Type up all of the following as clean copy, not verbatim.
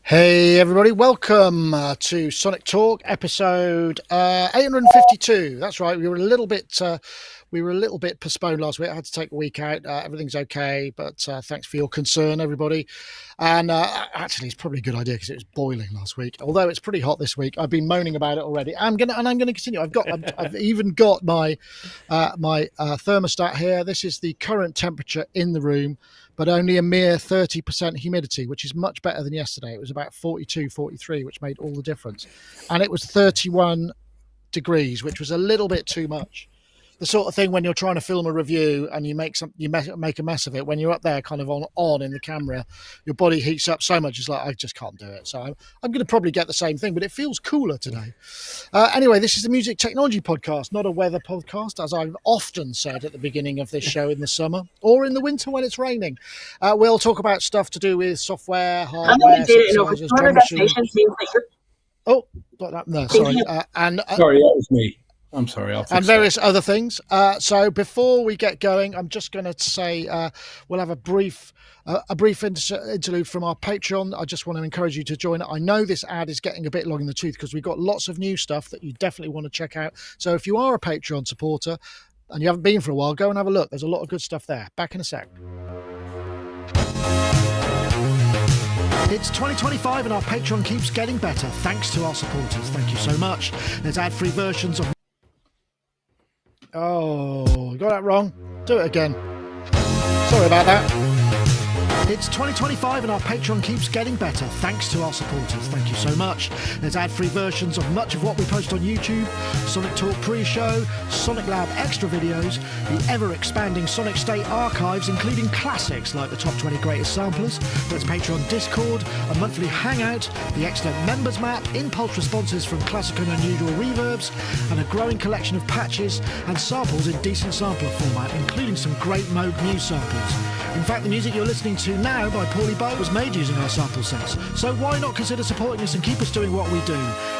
Hey everybody, welcome to Sonic Talk episode 852. That's right, we were a little bit postponed last week. I had to take a week out. Everything's okay, but thanks for your concern, everybody. And actually, it's probably a good idea because it was boiling last week. Although it's pretty hot this week, I've been moaning about it already. I'm gonna continue. I've even got my thermostat here. This is the current temperature in the room, but only a mere 30% humidity, which is much better than yesterday. It was about 42, 43, which made all the difference. And it was 31 degrees, which was a little bit too much. The sort of thing when you're trying to film a review and you make a mess of it. When you're up there kind of on in the camera, your body heats up so much. It's like, I just can't do it. So I'm going to probably get the same thing, but it feels cooler today. Anyway, this is the Music Technology Podcast, not a weather podcast, as I've often said at the beginning of this show in the summer or in the winter when it's raining. We'll talk about stuff to do with software, hardware, synthesizers, drum machines. Oh, got that. No, sorry. Sorry, that was me. I'm sorry. And various other things. So before we get going, I'm just going to say we'll have a brief interlude from our Patreon. I just want to encourage you to join it. I know this ad is getting a bit long in the tooth because we've got lots of new stuff that you definitely want to check out. So if you are a Patreon supporter and you haven't been for a while, go and have a look. There's a lot of good stuff there. Back in a sec. It's 2025 and our Patreon keeps getting better thanks to our supporters. Thank you so much. There's ad-free versions of... Oh, got that wrong. Do it again. Sorry about that. It's 2025 and our Patreon keeps getting better thanks to our supporters. Thank you so much. There's ad-free versions of much of what we post on YouTube, Sonic Talk pre-show, Sonic Lab extra videos, the ever-expanding Sonicstate archives, including classics like the top 20 greatest samplers. There's Patreon Discord, a monthly hangout, the excellent members map, impulse responses from classic and unusual reverbs, and a growing collection of patches and samples in decent sampler format, including some great Moog Muse samples. In fact, the music you're listening to now by Paulee was made using our sample sets. So why not consider supporting us and keep us doing what we do?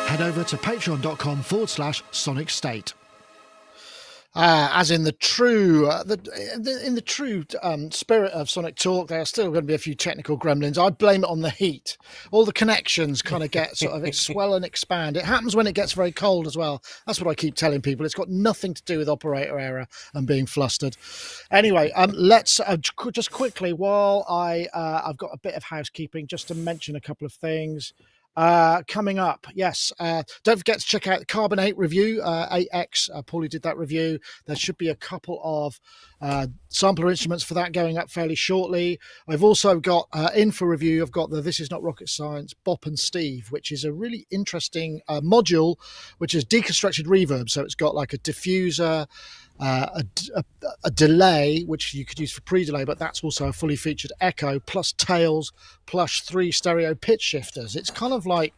Head over to patreon.com/Sonicstate. As in the true spirit of Sonic Talk, there are still going to be a few technical gremlins. I blame it on the heat. All the connections kind of get it swell and expand. It happens when it gets very cold as well. That's what I keep telling people. It's got nothing to do with operator error and being flustered. Anyway, let's just quickly, while I've got a bit of housekeeping, just to mention a couple of things. Coming up, yes. Don't forget to check out the Carbon 8 review, 8X. Paulie did that review. There should be a couple of sampler instruments for that going up fairly shortly. I've also got in for review, I've got the This Is Not Rocket Science Bop and Steve, which is a really interesting module, which is deconstructed reverb. So it's got like a diffuser, a delay, which you could use for pre-delay, but that's also a fully featured echo, plus tails, plus 3 stereo pitch shifters. It's kind of like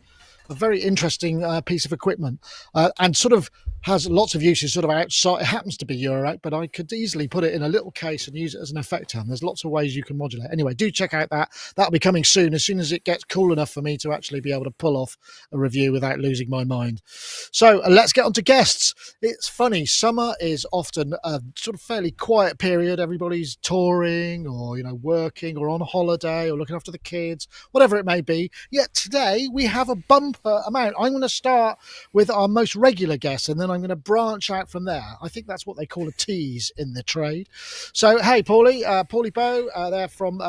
a very interesting piece of equipment, and sort of has lots of uses sort of outside. It happens to be Eurorack, but I could easily put it in a little case and use it as an effect arm. There's lots of ways you can modulate. Anyway, do check out that. That'll be coming soon as it gets cool enough for me to actually be able to pull off a review without losing my mind. So let's get on to guests. It's funny, summer is often a sort of fairly quiet period. Everybody's touring or, working or on holiday or looking after the kids, whatever it may be. Yet today we have a bumper amount. I'm going to start with our most regular guests and then I'm going to branch out from there. I think that's what they call a tease in the trade. So, hey, Paulie Bow, they're from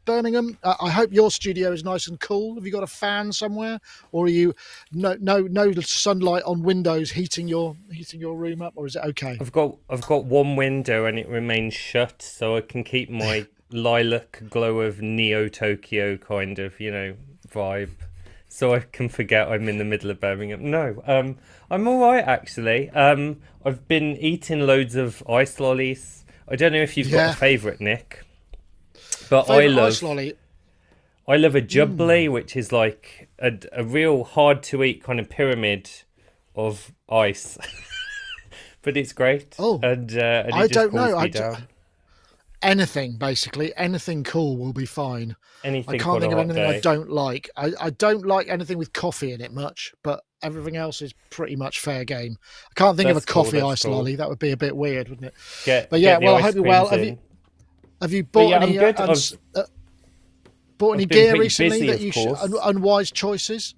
Birmingham. I hope your studio is nice and cool. Have you got a fan somewhere, or are you no sunlight on windows heating your room up, or is it okay? I've got one window and it remains shut, so I can keep my lilac glow of Neo Tokyo kind of vibe. So I can forget I'm in the middle of Birmingham. No, I'm all right, actually. I've been eating loads of ice lollies. I don't know if you've got a favourite, Nick, but I love a jubbly, which is like a real hard-to-eat kind of pyramid of ice. But it's great. Oh, and I don't know. Anything cool will be fine. Anything I can't think of anything day. I don't like. I don't like anything with coffee in it much, but everything else is pretty much fair game. I can't think of a coffee ice lolly. That would be a bit weird, wouldn't it? I hope you're well. Have you bought any? Bought any I've been gear pretty recently busy, that of you course. unwise choices?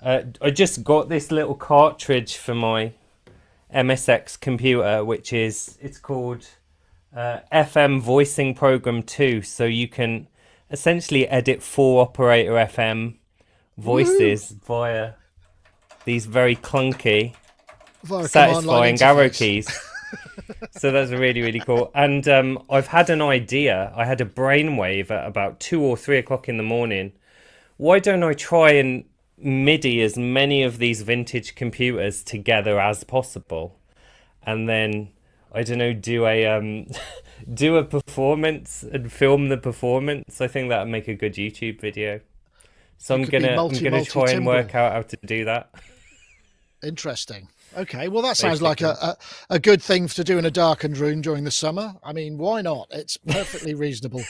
I just got this little cartridge for my MSX computer, it's called FM Voicing Program 2, so you can essentially edit 4 operator FM voices via these very clunky, Via a command line satisfying arrow interface. keys. So that's really, really cool. And I've had an idea. I had a brainwave at about 2 or 3 o'clock in the morning. Why don't I try and MIDI as many of these vintage computers together as possible, and then I don't know, do a do a performance and film the performance? I think that would make a good YouTube video. So You I'm could be gonna try and timbral. work out how to do that. Interesting. Okay, well, that sounds Basically. like a good thing to do in a darkened room during the summer. I mean, why not? It's perfectly reasonable.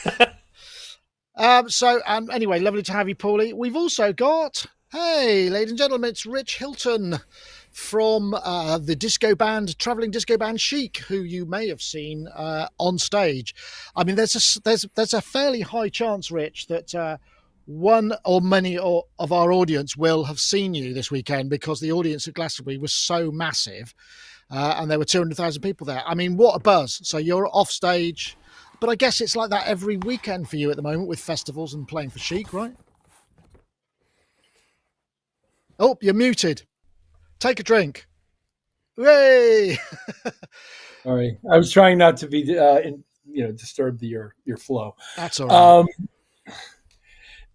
Anyway, lovely to have you, Paulie. We've also got, hey, ladies and gentlemen, it's Rich Hilton from the traveling disco band Chic, who you may have seen on stage. I mean, there's a fairly high chance, Rich, that one or many of our audience will have seen you this weekend, because the audience at Glastonbury was so massive, and there were 200,000 people there. I mean, what a buzz. So you're off stage, but I guess it's like that every weekend for you at the moment with festivals and playing for Chic, right? Oh, you're muted. Take a drink. Hooray! Sorry, I was trying not to be, disturb your flow. That's all right.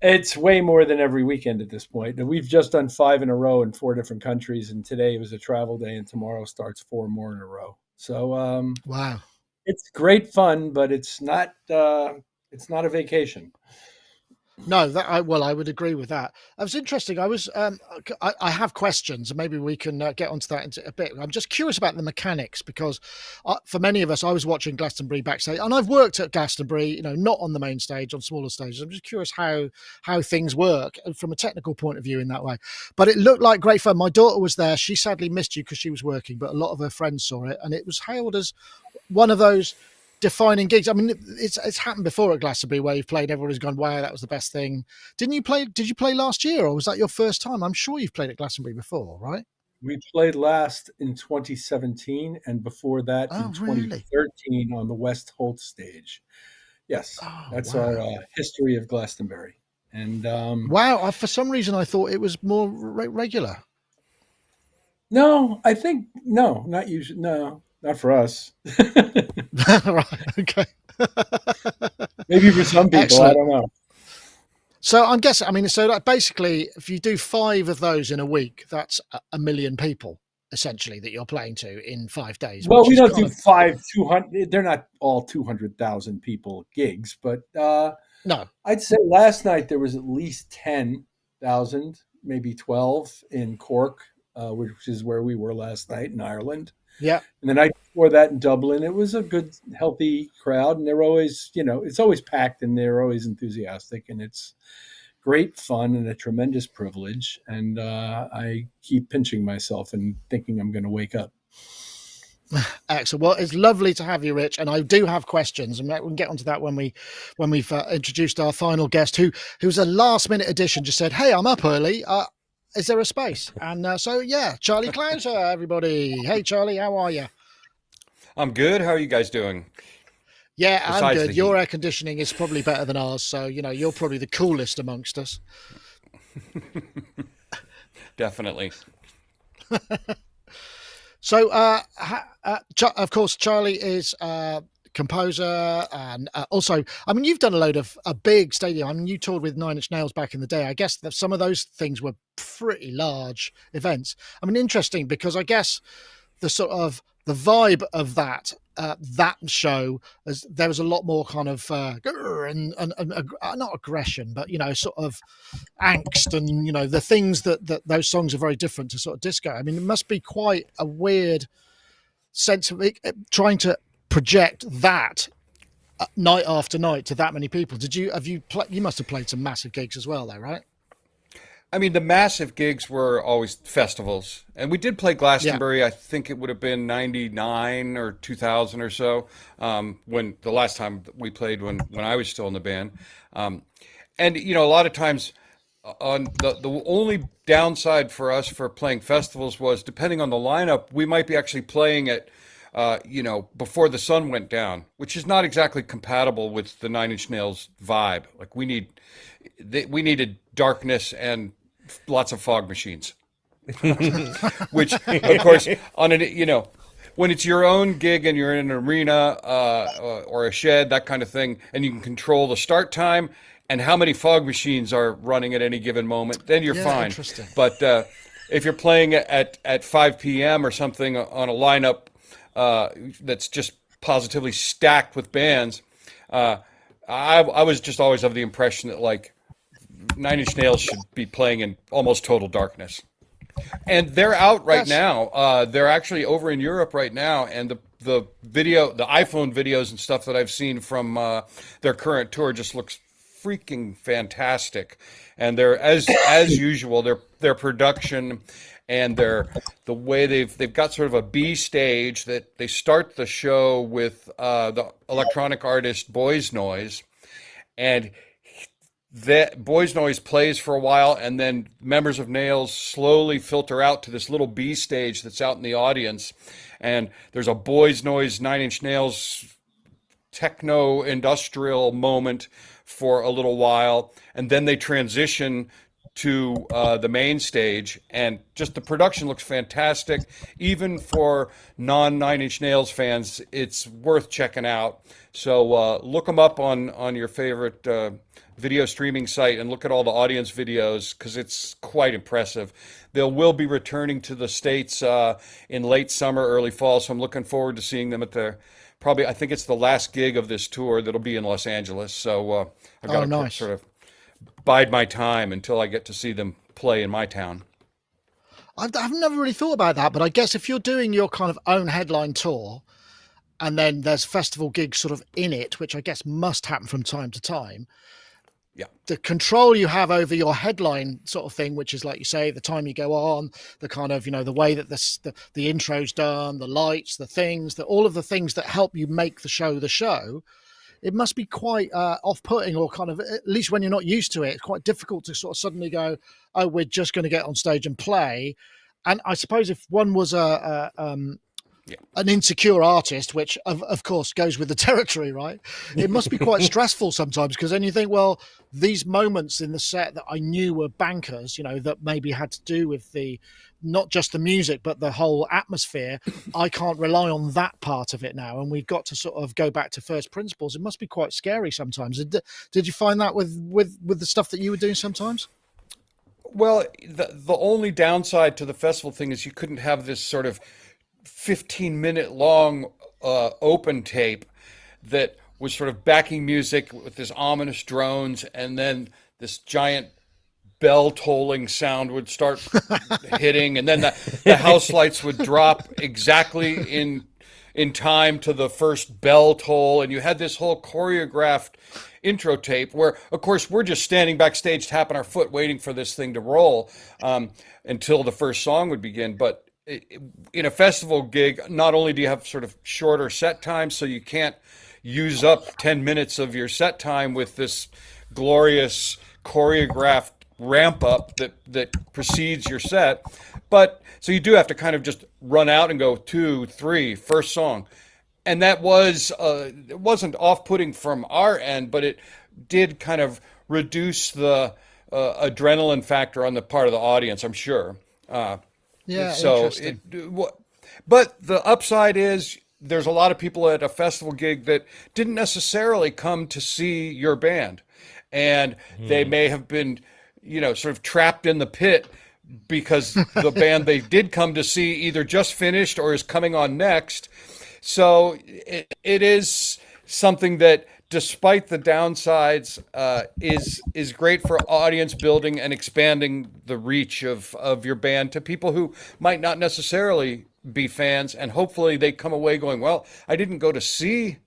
It's way more than every weekend at this point. And we've just done 5 in a row in 4 different countries, and today was a travel day, and tomorrow starts 4 more in a row. So Wow. it's great fun, but it's not a vacation. No, I would agree with that. It was interesting. I have questions, and maybe we can get onto that in a bit. I'm just curious about the mechanics, because for many of us, I was watching Glastonbury backstage, and I've worked at Glastonbury, not on the main stage, on smaller stages. I'm just curious how things work from a technical point of view in that way. But it looked like great fun. My daughter was there. She sadly missed you because she was working, but a lot of her friends saw it, and it was hailed as one of those defining gigs. I mean, it's happened before at Glastonbury where you've played, everyone has gone, wow, that was the best thing. Did you play last year, or was that your first time? I'm sure you've played at Glastonbury before, right? We played last in 2017, and before that in 2013 on the West Holt stage. Yes, that's our history of Glastonbury. And wow, for some reason I thought it was more regular. No, I think not usually. No, not for us. Right. Okay. Maybe for some people. Excellent. I don't know. So I'm guessing. I mean, so that basically, if you do 5 of those in a week, that's 1 million people essentially that you're playing to in 5 days. Well, we don't do 200. They're not all 200,000 people gigs, but no, I'd say last night there was at least 10,000, maybe 12 in Cork, which is where we were last night in Ireland. Yeah. And the night before that in Dublin, it was a good, healthy crowd. And they're always, it's always packed, and they're always enthusiastic. And it's great fun and a tremendous privilege. And I keep pinching myself and thinking I'm going to wake up. Excellent. Well, it's lovely to have you, Rich. And I do have questions, and we can get onto that when we've introduced our final guest, who's a last minute addition. Just said, "Hey, I'm up early. Is there a space?" And Charlie Clouser, everybody. Hey, Charlie, how are you? I'm good. How are you guys doing? Yeah, I'm good. Your air conditioning is probably better than ours, so you're probably the coolest amongst us. Definitely. So, of course, Charlie is composer, and also, I mean, you've done a load of a big stadium. I mean, you toured with Nine Inch Nails back in the day. I guess that some of those things were pretty large events. I mean, interesting, because I guess the sort of the vibe of that show, as there was a lot more kind of and not aggression, but sort of angst, and the things that those songs are very different to sort of disco. I mean, it must be quite a weird sense of it, trying to project that night after night to that many people. You must have played some massive gigs as well, though, right? I mean, the massive gigs were always festivals, and we did play Glastonbury. Yeah. I think it would have been 99 or 2000 or so, when the last time we played when I was still in the band. And And a lot of times, on the only downside for us for playing festivals was, depending on the lineup, we might be actually playing it, before the sun went down, which is not exactly compatible with the Nine Inch Nails vibe. Like we needed darkness and lots of fog machines, which of course when it's your own gig and you're in an arena or a shed, that kind of thing, and you can control the start time and how many fog machines are running at any given moment, then you're fine. Interesting. But if you're playing at 5 p.m. or something on a lineup that's just positively stacked with bands, I was just always of the impression that like Nine Inch Nails should be playing in almost total darkness. And they're out right now. They're actually over in Europe right now, and the iPhone videos and stuff that I've seen from their current tour just looks freaking fantastic. And they're as usual, their production and the way they've got sort of a B stage that they start the show with the electronic artist Boys Noise, and that Boys Noise plays for a while, and then members of Nails slowly filter out to this little B stage that's out in the audience, and there's a Boys Noise Nine Inch Nails techno industrial moment for a little while, and then they transition to the main stage, and just the production looks fantastic. Even for non-Nine Inch Nails fans, it's worth checking out. So look them up on your favorite video streaming site and look at all the audience videos, because it's quite impressive. They will be returning to the States in late summer, early fall, so I'm looking forward to seeing them at I think it's the last gig of this tour that'll be in Los Angeles. So I've got to sort of bide my time until I get to see them play in my town. I've never really thought about that, but I guess if you're doing your kind of own headline tour, and then there's festival gigs sort of in it, which I guess must happen from time to time. Yeah. The control you have over your headline sort of thing, which is like you say, the time you go on, the kind of, the way that the intro's done, the lights, the things, all of the things that help you make the show, it must be quite off-putting, or kind of, at least when you're not used to it, it's quite difficult to sort of suddenly go, oh, we're just going to get on stage and play. And I suppose if one was an insecure artist, which of course goes with the territory, right? It must be quite stressful sometimes, because then you think, well, these moments in the set that I knew were bankers, that maybe had to do with not just the music, but the whole atmosphere. I can't rely on that part of it now, and we've got to sort of go back to first principles. It must be quite scary sometimes. Did you find that with the stuff that you were doing sometimes? Well, the only downside to the festival thing is you couldn't have this sort of 15-minute long open tape that was sort of backing music with this ominous drones, and then this giant bell tolling sound would start hitting, and then the house lights would drop exactly in time to the first bell toll, and you had this whole choreographed intro tape where, of course, we're just standing backstage tapping our foot waiting for this thing to roll until the first song would begin. But in a festival gig, not only do you have sort of shorter set times, so you can't use up 10 minutes of your set time with this glorious choreographed ramp up that precedes your set, but so you do have to kind of just run out and go 2, 3, first song. And that was it wasn't off-putting from our end, but it did kind of reduce the adrenaline factor on the part of the audience, I'm sure. Interesting. But the upside is there's a lot of people at a festival gig that didn't necessarily come to see your band, and they may have been, sort of trapped in the pit because the band they did come to see either just finished or is coming on next. So it is something that, despite the downsides, is great for audience building and expanding the reach of your band to people who might not necessarily be fans. And hopefully they come away going, well, I didn't go to see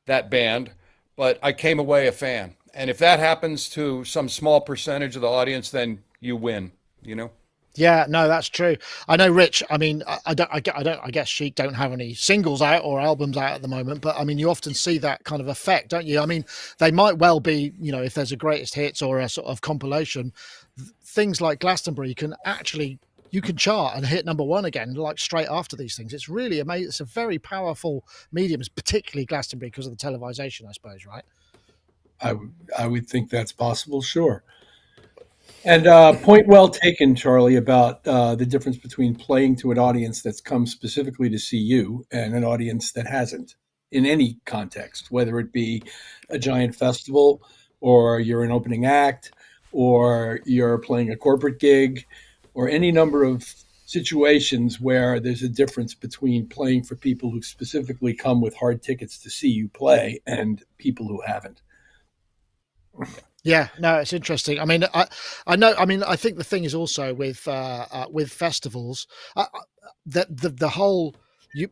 that band, but I came away a fan. And if that happens to some small percentage of the audience, then you win, Yeah, no, that's true. I know, Rich. I mean, I guess Chic don't have any singles out or albums out at the moment, but I mean, you often see that kind of effect, don't you? I mean, they might well be, if there's a greatest hits or a sort of compilation, things like Glastonbury you can chart and hit number one again, like straight after these things. It's really amazing. It's a very powerful medium, particularly Glastonbury because of the televisation, I suppose, right? I would think that's possible, sure. And point well taken, Charlie, about the difference between playing to an audience that's come specifically to see you and an audience that hasn't in any context, whether it be a giant festival or you're an opening act or you're playing a corporate gig or any number of situations where there's a difference between playing for people who specifically come with hard tickets to see you play and people who haven't. Yeah, no, it's interesting. I mean, I know. I mean, I think the thing is also with festivals that the whole you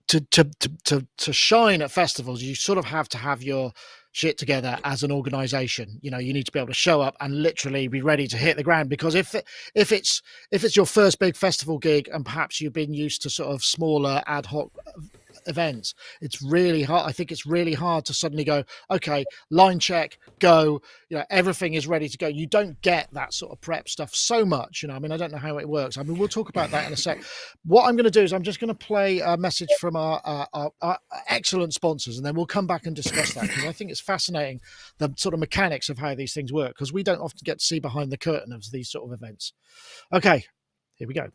to shine at festivals, you sort of have to have your shit together as an organization. You need to be able to show up and literally be ready to hit the ground, because if it's your first big festival gig and perhaps you've been used to sort of smaller ad hoc events, it's really hard. I think it's really hard to suddenly go, okay, line check, go, everything is ready to go. You don't get that sort of prep stuff so much. I mean, I don't know how it works. I mean, we'll talk about that in a sec. What I'm going to do is I'm just going to play a message from our excellent sponsors, and then we'll come back and discuss that, because I think it's fascinating, the sort of mechanics of how these things work, because we don't often get to see behind the curtain of these sort of events. Okay, here we go.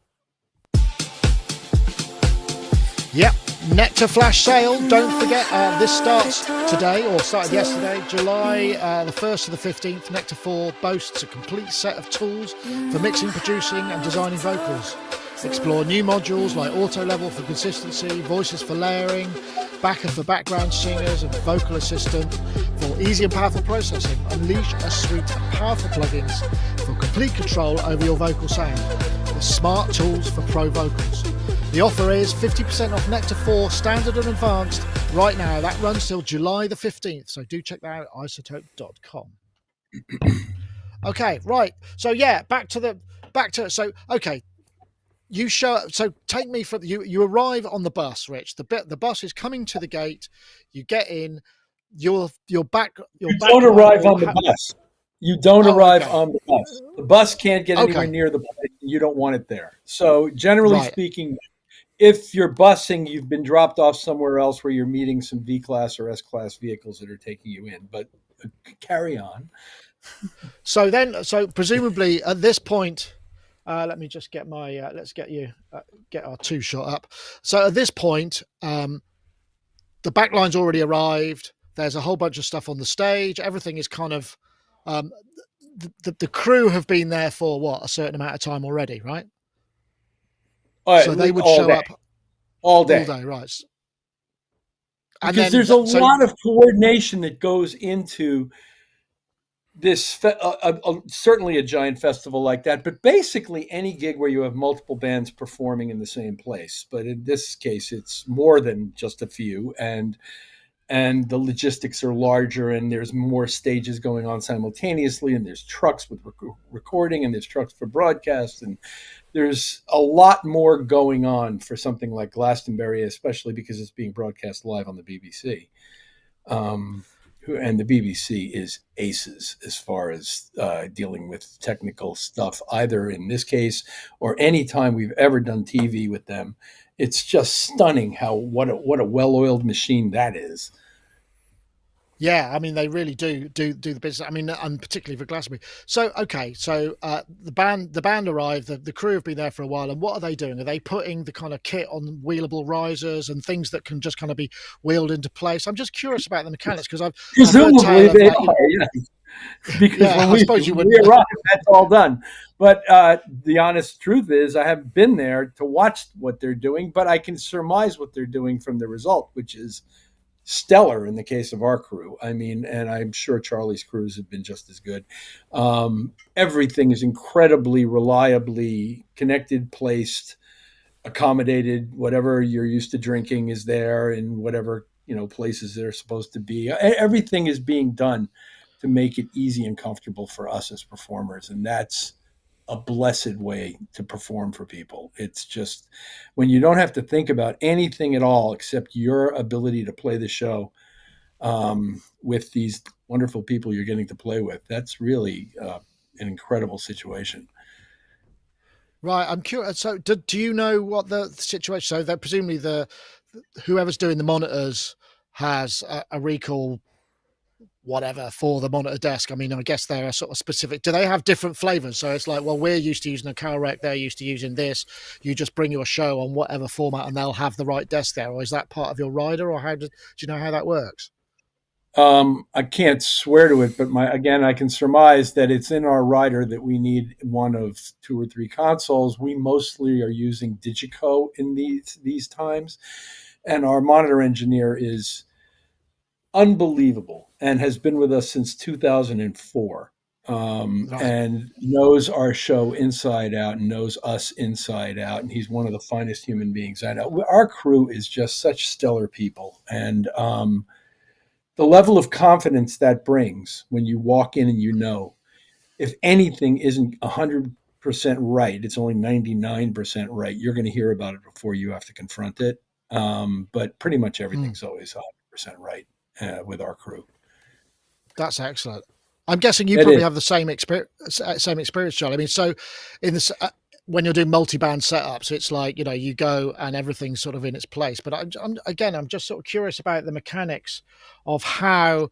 Yep, Nectar flash sale. Don't forget, this starts today, or started yesterday, July the 1st to the 15th. Nectar 4 boasts a complete set of tools for mixing, producing and designing vocals. Explore new modules like auto level for consistency, voices for layering, backer for background singers and vocal assistant for easy and powerful processing. Unleash a suite of powerful plugins for complete control over your vocal sound with smart tools for pro vocals. The offer is 50% off Nectar 4 Standard and Advanced right now. That runs till July the 15th. So do check that out at isotope.com. Okay, right. So yeah, okay. So take me for you arrive on the bus, Rich. The bus is coming to the gate. You get in. You don't arrive on the bus. You don't arrive on the bus. The bus can't get anywhere near the bus. You don't want it there. So generally speaking, if you're busing, you've been dropped off somewhere else where you're meeting some V-Class or S-Class vehicles that are taking you in. But carry on. So presumably at this point, let me just get my let's get our two shot up. So at this point, the backline's already arrived. There's a whole bunch of stuff on the stage. Everything is kind of the crew have been there for a certain amount of time already, right? So they would show up all day, right? Because there's a lot of coordination that goes into this, certainly a giant festival like that, but basically any gig where you have multiple bands performing in the same place. But in this case, it's more than just a few, and the logistics are larger, and there's more stages going on simultaneously, and there's trucks with recording, and there's trucks for broadcast, and there's a lot more going on for something like Glastonbury, especially because it's being broadcast live on the BBC. And the BBC is aces as far as dealing with technical stuff, either in this case or any time we've ever done TV with them. It's just stunning what a well-oiled machine that is. Yeah, I mean, they really do the business. I mean, and particularly for Glastonbury. So, okay, the band arrived. The crew have been there for a while, and what are they doing? Are they putting the kind of kit on wheelable risers and things that can just kind of be wheeled into place? I'm just curious about the mechanics, because presumably they are. Yes. Because when we arrive, that's all done. But the honest truth is, I haven't been there to watch what they're doing, but I can surmise what they're doing from the result, which is stellar in the case of our crew. I mean, and I'm sure Charlie's crews have been just as good. Everything is incredibly reliably connected, placed, accommodated. Whatever you're used to drinking is there in whatever places they're supposed to be. Everything is being done to make it easy and comfortable for us as performers, and that's a blessed way to perform for people. It's just when you don't have to think about anything at all except your ability to play the show with these wonderful people you're getting to play with. That's really an incredible situation. Right, I'm curious. So, do you know what the situation? So, that presumably whoever's doing the monitors has a recall, whatever, for the monitor desk. I mean, I guess they're sort of specific. Do they have different flavors? So it's like, well, we're used to using a car wreck, they're used to using this. You just bring your show on whatever format, and they'll have the right desk there. Or is that part of your rider, or do you know how that works? I can't swear to it, but I can surmise that it's in our rider that we need one of 2 or 3 consoles. We mostly are using Digico in these times, and our monitor engineer is unbelievable and has been with us since 2004, and knows our show inside out and knows us inside out. And he's one of the finest human beings I know. Our crew is just such stellar people, and the level of confidence that brings when you walk in and if anything isn't 100% right, it's only 99% right. You're going to hear about it before you have to confront it. But pretty much everything's always 100% right with our crew. That's excellent. I'm guessing you probably have the same experience, Charlie. I mean, so in this. When you're doing multi-band setups, it's like, you go and everything's sort of in its place. But I'm just sort of curious about the mechanics of how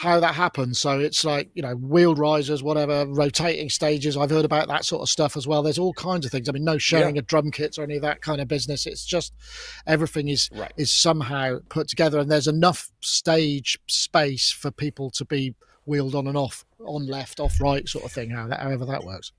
that happens. So it's like, wheeled risers, whatever, rotating stages. I've heard about that sort of stuff as well. There's all kinds of things. I mean, no sharing of drum kits or any of that kind of business. It's just everything is somehow put together, and there's enough stage space for people to be wheeled on and off, on left, off right sort of thing, however that works.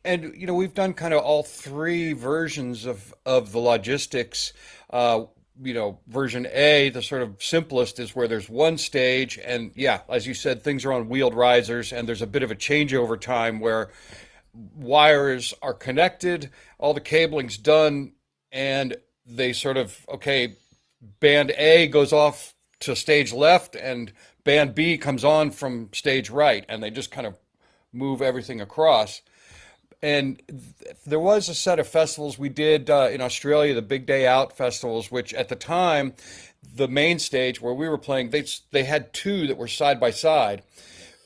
And we've done kind of all 3 versions of the logistics. Version A, the sort of simplest, is where there's one stage, and as you said, things are on wheeled risers, and there's a bit of a changeover time where wires are connected, all the cabling's done, and they sort of, band A goes off to stage left, and band B comes on from stage right, and they just kind of move everything across. And there was a set of festivals we did in Australia, the Big Day Out festivals, which at the time, the main stage where we were playing, they had 2 that were side by side,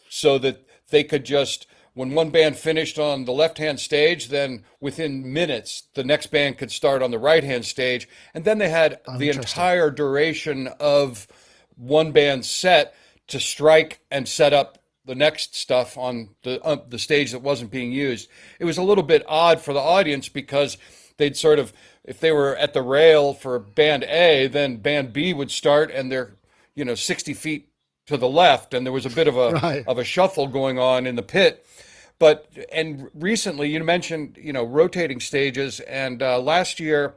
so that they could just, when one band finished on the left-hand stage, then within minutes, the next band could start on the right-hand stage. And then they had the entire duration of one band's set to strike and set up the next stuff on the stage that wasn't being used. It was a little bit odd for the audience because they'd sort of, if they were at the rail for band A, then band B would start and they're 60 feet to the left, and there was a bit of a shuffle going on in the pit. And recently you mentioned rotating stages, and last year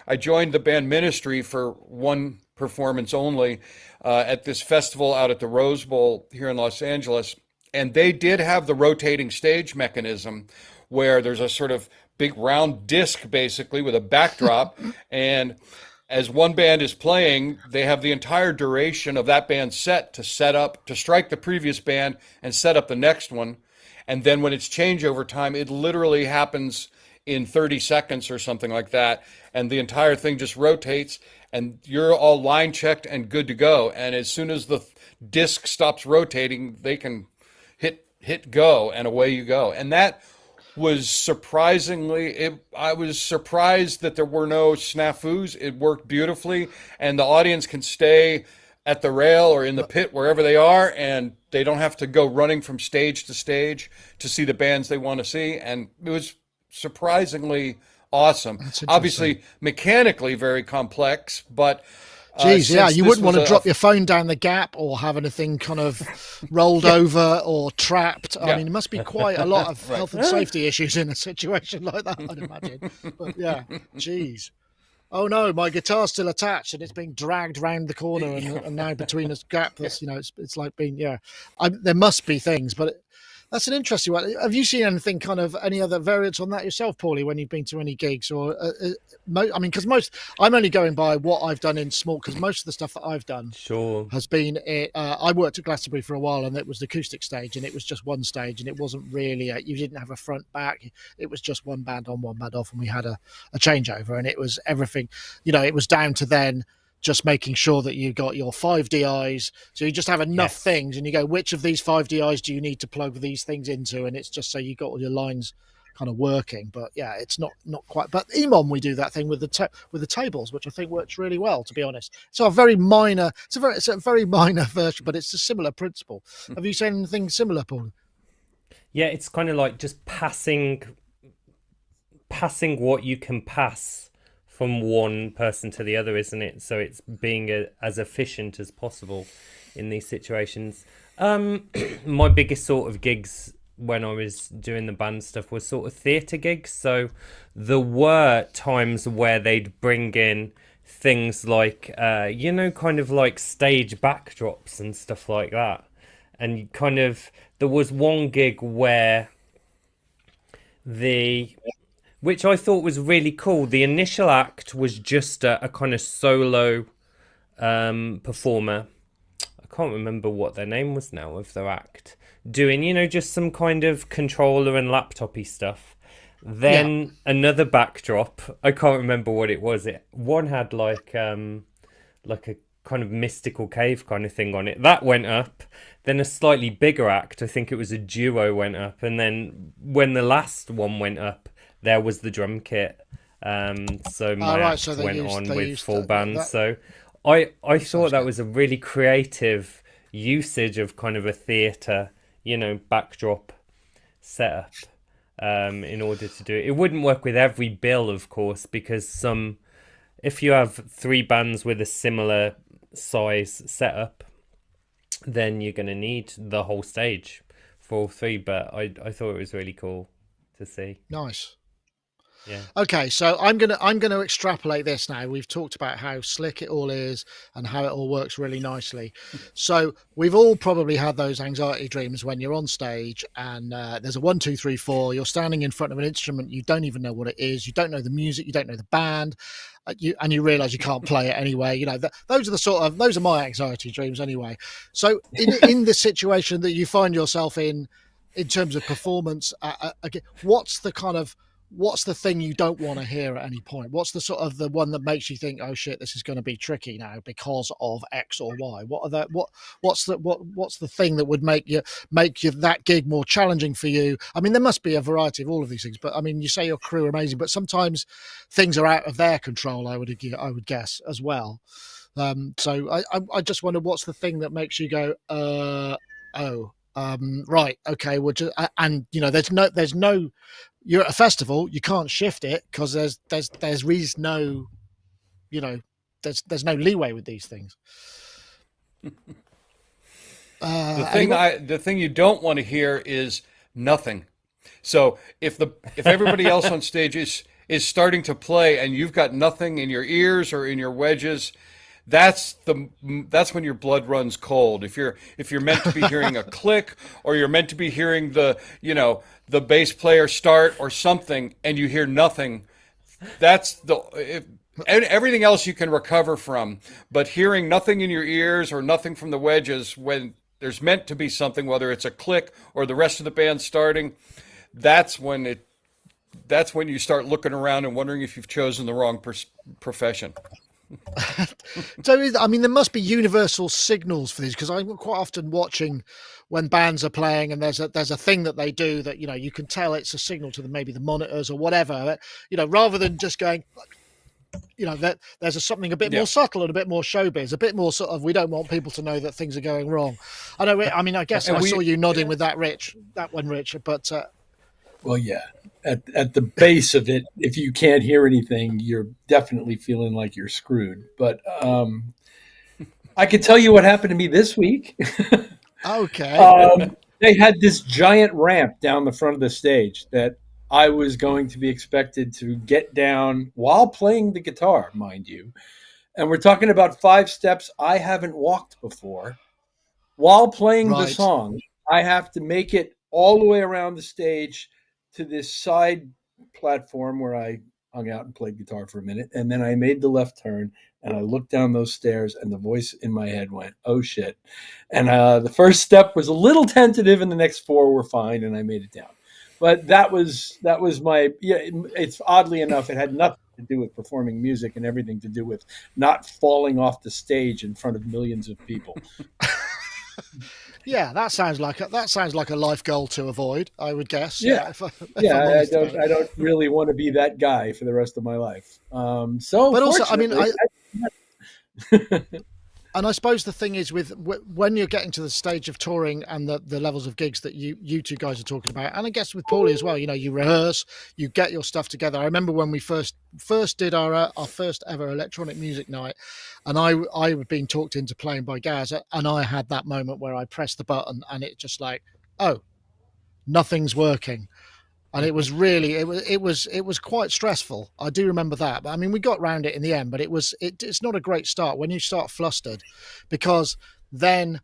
I joined the band Ministry for one performance only at this festival out at the Rose Bowl here in Los Angeles. And they did have the rotating stage mechanism where there's a sort of big round disc basically with a backdrop. And as one band is playing, they have the entire duration of that band's set to set up, to strike the previous band and set up the next one. And then when it's changeover time, it literally happens in 30 seconds or something like that. And the entire thing just rotates, and you're all line checked and good to go. And as soon as the disc stops rotating, they can hit go, and away you go. And that was surprisingly, I was surprised that there were no snafus. It worked beautifully, and the audience can stay at the rail or in the pit, wherever they are, and they don't have to go running from stage to stage to see the bands they want to see. And it was surprisingly awesome. Obviously, mechanically very complex, but you wouldn't want to drop your phone down the gap or have anything kind of rolled over or trapped. I mean, it must be quite a lot of health and safety issues in a situation like that, I'd imagine. But oh no, my guitar's still attached and it's being dragged round the corner and now between us gap. It's like being there must be things, but That's an interesting one. Have you seen anything kind of any other variants on that yourself, Paulie, when you've been to any gigs? Or, I mean, because I'm only going by what I've done in small, because most of the stuff that I've done Sure. has been, I worked at Glastonbury for a while, and it was the acoustic stage, and it was just one stage, and it wasn't really, you didn't have a front back. It was just one band on, one band off, and we had a changeover, and it was everything, it was down to then just making sure that you got your 5 DIs. So you just have enough things, and you go, which of these 5 DIs do you need to plug these things into? And it's just so you got all your lines kind of working. But yeah, it's not quite. But Emon, we do that thing with the tables, which I think works really well, to be honest. So a very minor, it's a very minor version, but it's a similar principle. Have you seen anything similar, Paul? Yeah, it's kind of like just passing what you can pass from one person to the other, isn't it? So it's being as efficient as possible in these situations. My biggest sort of gigs when I was doing the band stuff was sort of theatre gigs. So there were times where they'd bring in things like, kind of like stage backdrops and stuff like that. And there was one gig where which I thought was really cool. The initial act was just a kind of solo performer. I can't remember what their name was now of their act. Doing, just some kind of controller and laptopy stuff. Then another backdrop. I can't remember what it was. One had like a kind of mystical cave kind of thing on it. That went up. Then a slightly bigger act, I think it was a duo, went up. And then when the last one went up, there was the drum kit. So my act went on with full band. So I thought that was a really creative usage of kind of a theatre, backdrop setup in order to do it. It wouldn't work with every bill, of course, because if you have 3 bands with a similar size setup, then you're going to need the whole stage for all 3. But I thought it was really cool to see. Nice. Yeah. Okay, so I'm gonna extrapolate this now. We've talked about how slick it all is and how it all works really nicely. So we've all probably had those anxiety dreams when you're on stage and there's a 1, 2, 3, 4. You're standing in front of an instrument. You don't even know what it is. You don't know the music. You don't know the band. You realise you can't play it anyway. Those are my anxiety dreams anyway. So in the situation that you find yourself in terms of performance, what's the thing you don't want to hear at any point? What's the sort of the one that makes you think, oh shit, this is going to be tricky now because of X or Y? What's the thing that would make you that gig more challenging for you? I mean, there must be a variety of all of these things, but I mean, you say your crew are amazing, but sometimes things are out of their control. I would guess as well. So I just wonder what's the thing that makes you go, right, okay, we'll just, and there's no. You're at a festival, you can't shift it because there's no leeway with these things. The thing you don't want to hear is nothing. So if everybody else on stage is starting to play and you've got nothing in your ears or in your wedges, that's when your blood runs cold. If you're meant to be hearing a click, or you're meant to be hearing the bass player start or something, and you hear nothing, everything else you can recover from. But hearing nothing in your ears or nothing from the wedges when there's meant to be something, whether it's a click or the rest of the band starting, that's when you start looking around and wondering if you've chosen the wrong profession. So, I mean, there must be universal signals for these, because I'm quite often watching when bands are playing and there's a thing that they do that, you can tell it's a signal to maybe the monitors or whatever, rather than just going, that there's something a bit more subtle and a bit more showbiz, a bit more sort of, we don't want people to know that things are going wrong. I guess I saw you nodding with that one, Rich, but well, yeah, at the base of it, if you can't hear anything, you're definitely feeling like you're screwed. But I could tell you what happened to me this week. Okay. They had this giant ramp down the front of the stage that I was going to be expected to get down while playing the guitar, mind you. And we're talking about 5 steps I haven't walked before. While playing the song, I have to make it all the way around the stage to this side platform where I hung out and played guitar for a minute. And then I made the left turn and I looked down those stairs and the voice in my head went, oh shit. And the first step was a little tentative and the next four were fine and I made it down. But that was my, it's oddly enough, it had nothing to do with performing music and everything to do with not falling off the stage in front of millions of people. Yeah, that sounds like a life goal to avoid, I would guess. Yeah, I don't really want to be that guy for the rest of my life. But also, I mean, and I suppose the thing is with when you're getting to the stage of touring and the levels of gigs that you two guys are talking about, and I guess with Paulie as well, you know, you rehearse, you get your stuff together. I remember when we first did our first ever electronic music night, and I had been talked into playing by Gaz, and I had that moment where I pressed the button and it just like, oh, nothing's working. And it was really, it was quite stressful. I do remember that. But I mean, we got round it in the end, but it's not a great start when you start flustered, because then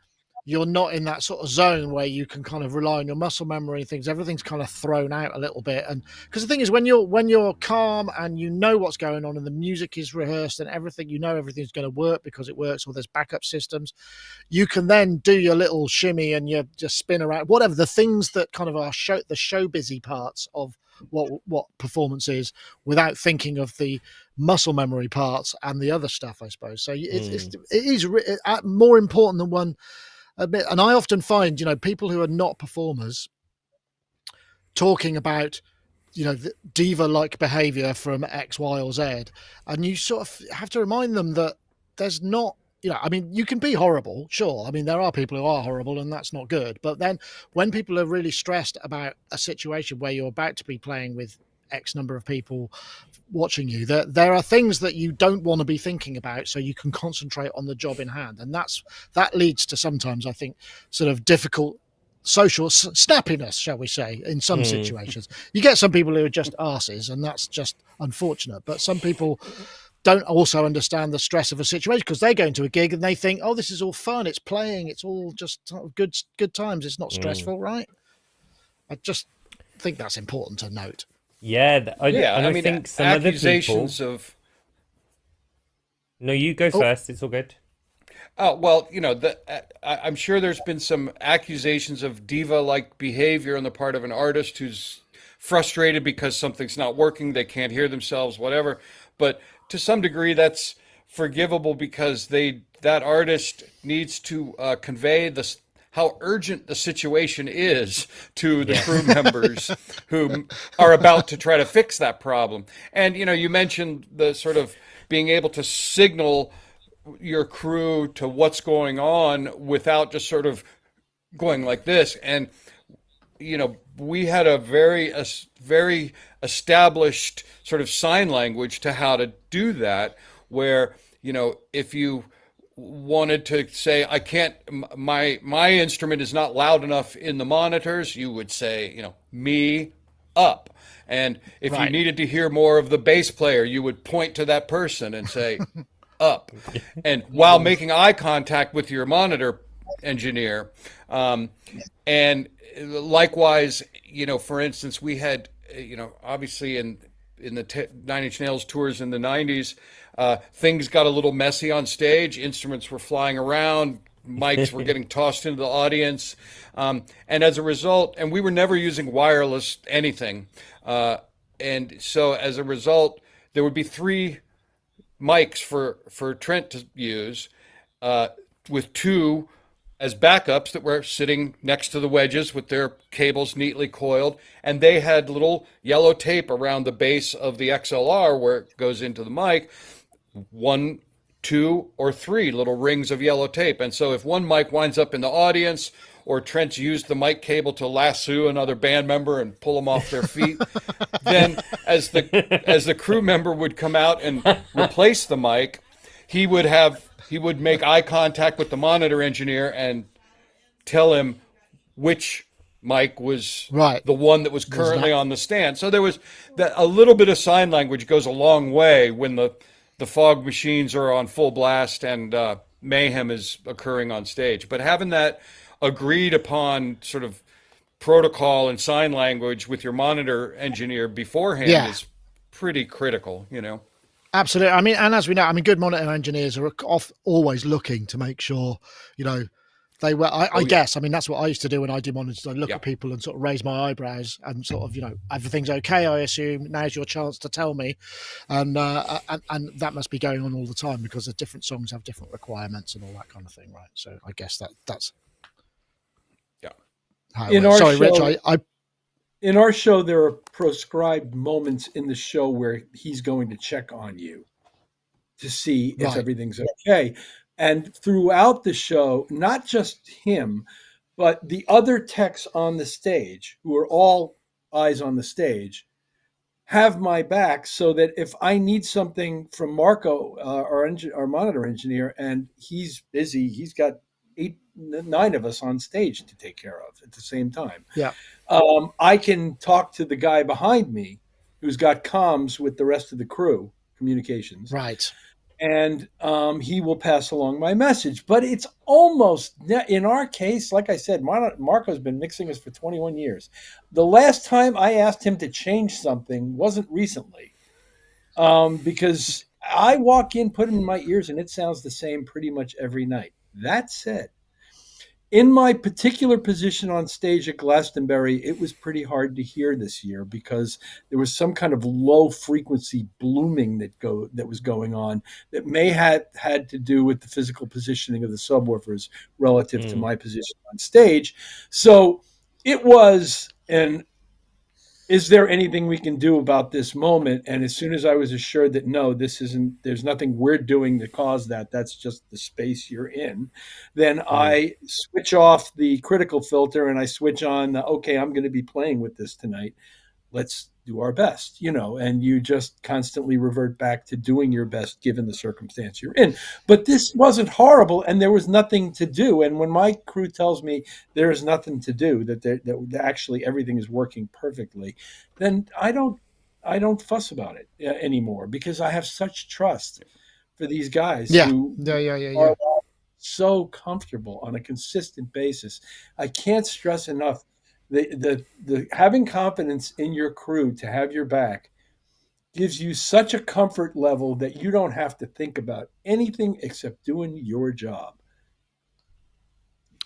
you're not in that sort of zone where you can kind of rely on your muscle memory and things. Everything's kind of thrown out a little bit. And because the thing is, when you're calm and you know what's going on and the music is rehearsed and everything, you know everything's going to work because it works, or there's backup systems, you can then do your little shimmy and you just spin around, whatever the things that kind of are the show busy parts of what performance is, without thinking of the muscle memory parts and the other stuff, I suppose. So it is more important than one admit. And I often find, you know, people who are not performers talking about, you know, the diva-like behavior from X, Y, or Z, and you sort of have to remind them that there's not, you know, I mean, you can be horrible, sure. I mean, there are people who are horrible and that's not good. But then when people are really stressed about a situation where you're about to be playing with X number of people watching you, there are things that you don't want to be thinking about, so you can concentrate on the job in hand. And that leads to sometimes, I think, sort of difficult social snappiness, shall we say, in some situations. You get some people who are just arses, and that's just unfortunate. But some people don't also understand the stress of a situation, because they go into a gig and they think, oh, this is all fun, it's playing, it's all just good times, it's not stressful, right? I just think that's important to note. I mean, think some accusations other people... of... No, you go first. It's all good. Oh, well, you know, I'm sure there's been some accusations of diva-like behavior on the part of an artist who's frustrated because something's not working, they can't hear themselves, whatever. But to some degree, that's forgivable because that artist needs to convey how urgent the situation is to the crew members who are about to try to fix that problem. And, you know, you mentioned the sort of being able to signal your crew to what's going on without just sort of going like this. And, you know, we had a very established sort of sign language to how to do that, where, you know, if you wanted to say, I can't, my instrument is not loud enough in the monitors, you would say, you know, me up. And if you needed to hear more of the bass player, you would point to that person and say up. And while making eye contact with your monitor engineer. And likewise, you know, for instance, we had, you know, obviously in the Nine Inch Nails tours in the 90s, things got a little messy on stage. Instruments were flying around. Mics were getting tossed into the audience. And as a result, and we were never using wireless anything. And so as a result, there would be 3 mics for Trent to use, with 2 as backups that were sitting next to the wedges with their cables neatly coiled. And they had little yellow tape around the base of the XLR where it goes into the mic. 1, 2, or 3 little rings of yellow tape. And so if one mic winds up in the audience, or Trent's used the mic cable to lasso another band member and pull them off their feet, then as the crew member would come out and replace the mic, he would make eye contact with the monitor engineer and tell him which mic was the one that was currently on the stand. So there was a little bit of sign language goes a long way when the fog machines are on full blast and mayhem is occurring on stage. But having that agreed upon sort of protocol and sign language with your monitor engineer beforehand Yeah. is pretty critical, you know. Absolutely. I mean, and as we know, I mean, good monitor engineers are always looking to make sure, they were. I guess. I mean, that's what I used to do when I do monitors. I look at people and sort of raise my eyebrows and sort of, everything's okay. I assume now's your chance to tell me, and that must be going on all the time because the different songs have different requirements and all that kind of thing, right? So I guess that's. Yeah. Sorry, Rich. In our show, there are prescribed moments in the show where he's going to check on you to see if everything's okay. And throughout the show, not just him, but the other techs on the stage, who are all eyes on the stage, have my back so that if I need something from Marco, our monitor engineer, and he's busy, he's got 9 of us on stage to take care of at the same time. Yeah. I can talk to the guy behind me who's got comms with the rest of the crew, communications. Right. And he will pass along my message. But it's almost, in our case, like I said, Marco's been mixing us for 21 years. The last time I asked him to change something wasn't recently, because I walk in, put it in my ears, and it sounds the same pretty much every night. That said, in my particular position on stage at Glastonbury, it was pretty hard to hear this year because there was some kind of low frequency blooming that was going on that may have had to do with the physical positioning of the subwoofers relative to my position on stage. So it was is there anything we can do about this moment? And as soon as I was assured that no, there's nothing we're doing to cause that, that's just the space you're in, then I switch off the critical filter and I switch on okay, I'm going to be playing with this tonight. Let's do our best, and you just constantly revert back to doing your best given the circumstance you're in. But this wasn't horrible and there was nothing to do. And when my crew tells me there is nothing to do, that actually everything is working perfectly, then I don't fuss about it anymore because I have such trust for these guys who are so comfortable on a consistent basis. I can't stress enough the having confidence in your crew to have your back gives you such a comfort level that you don't have to think about anything except doing your job.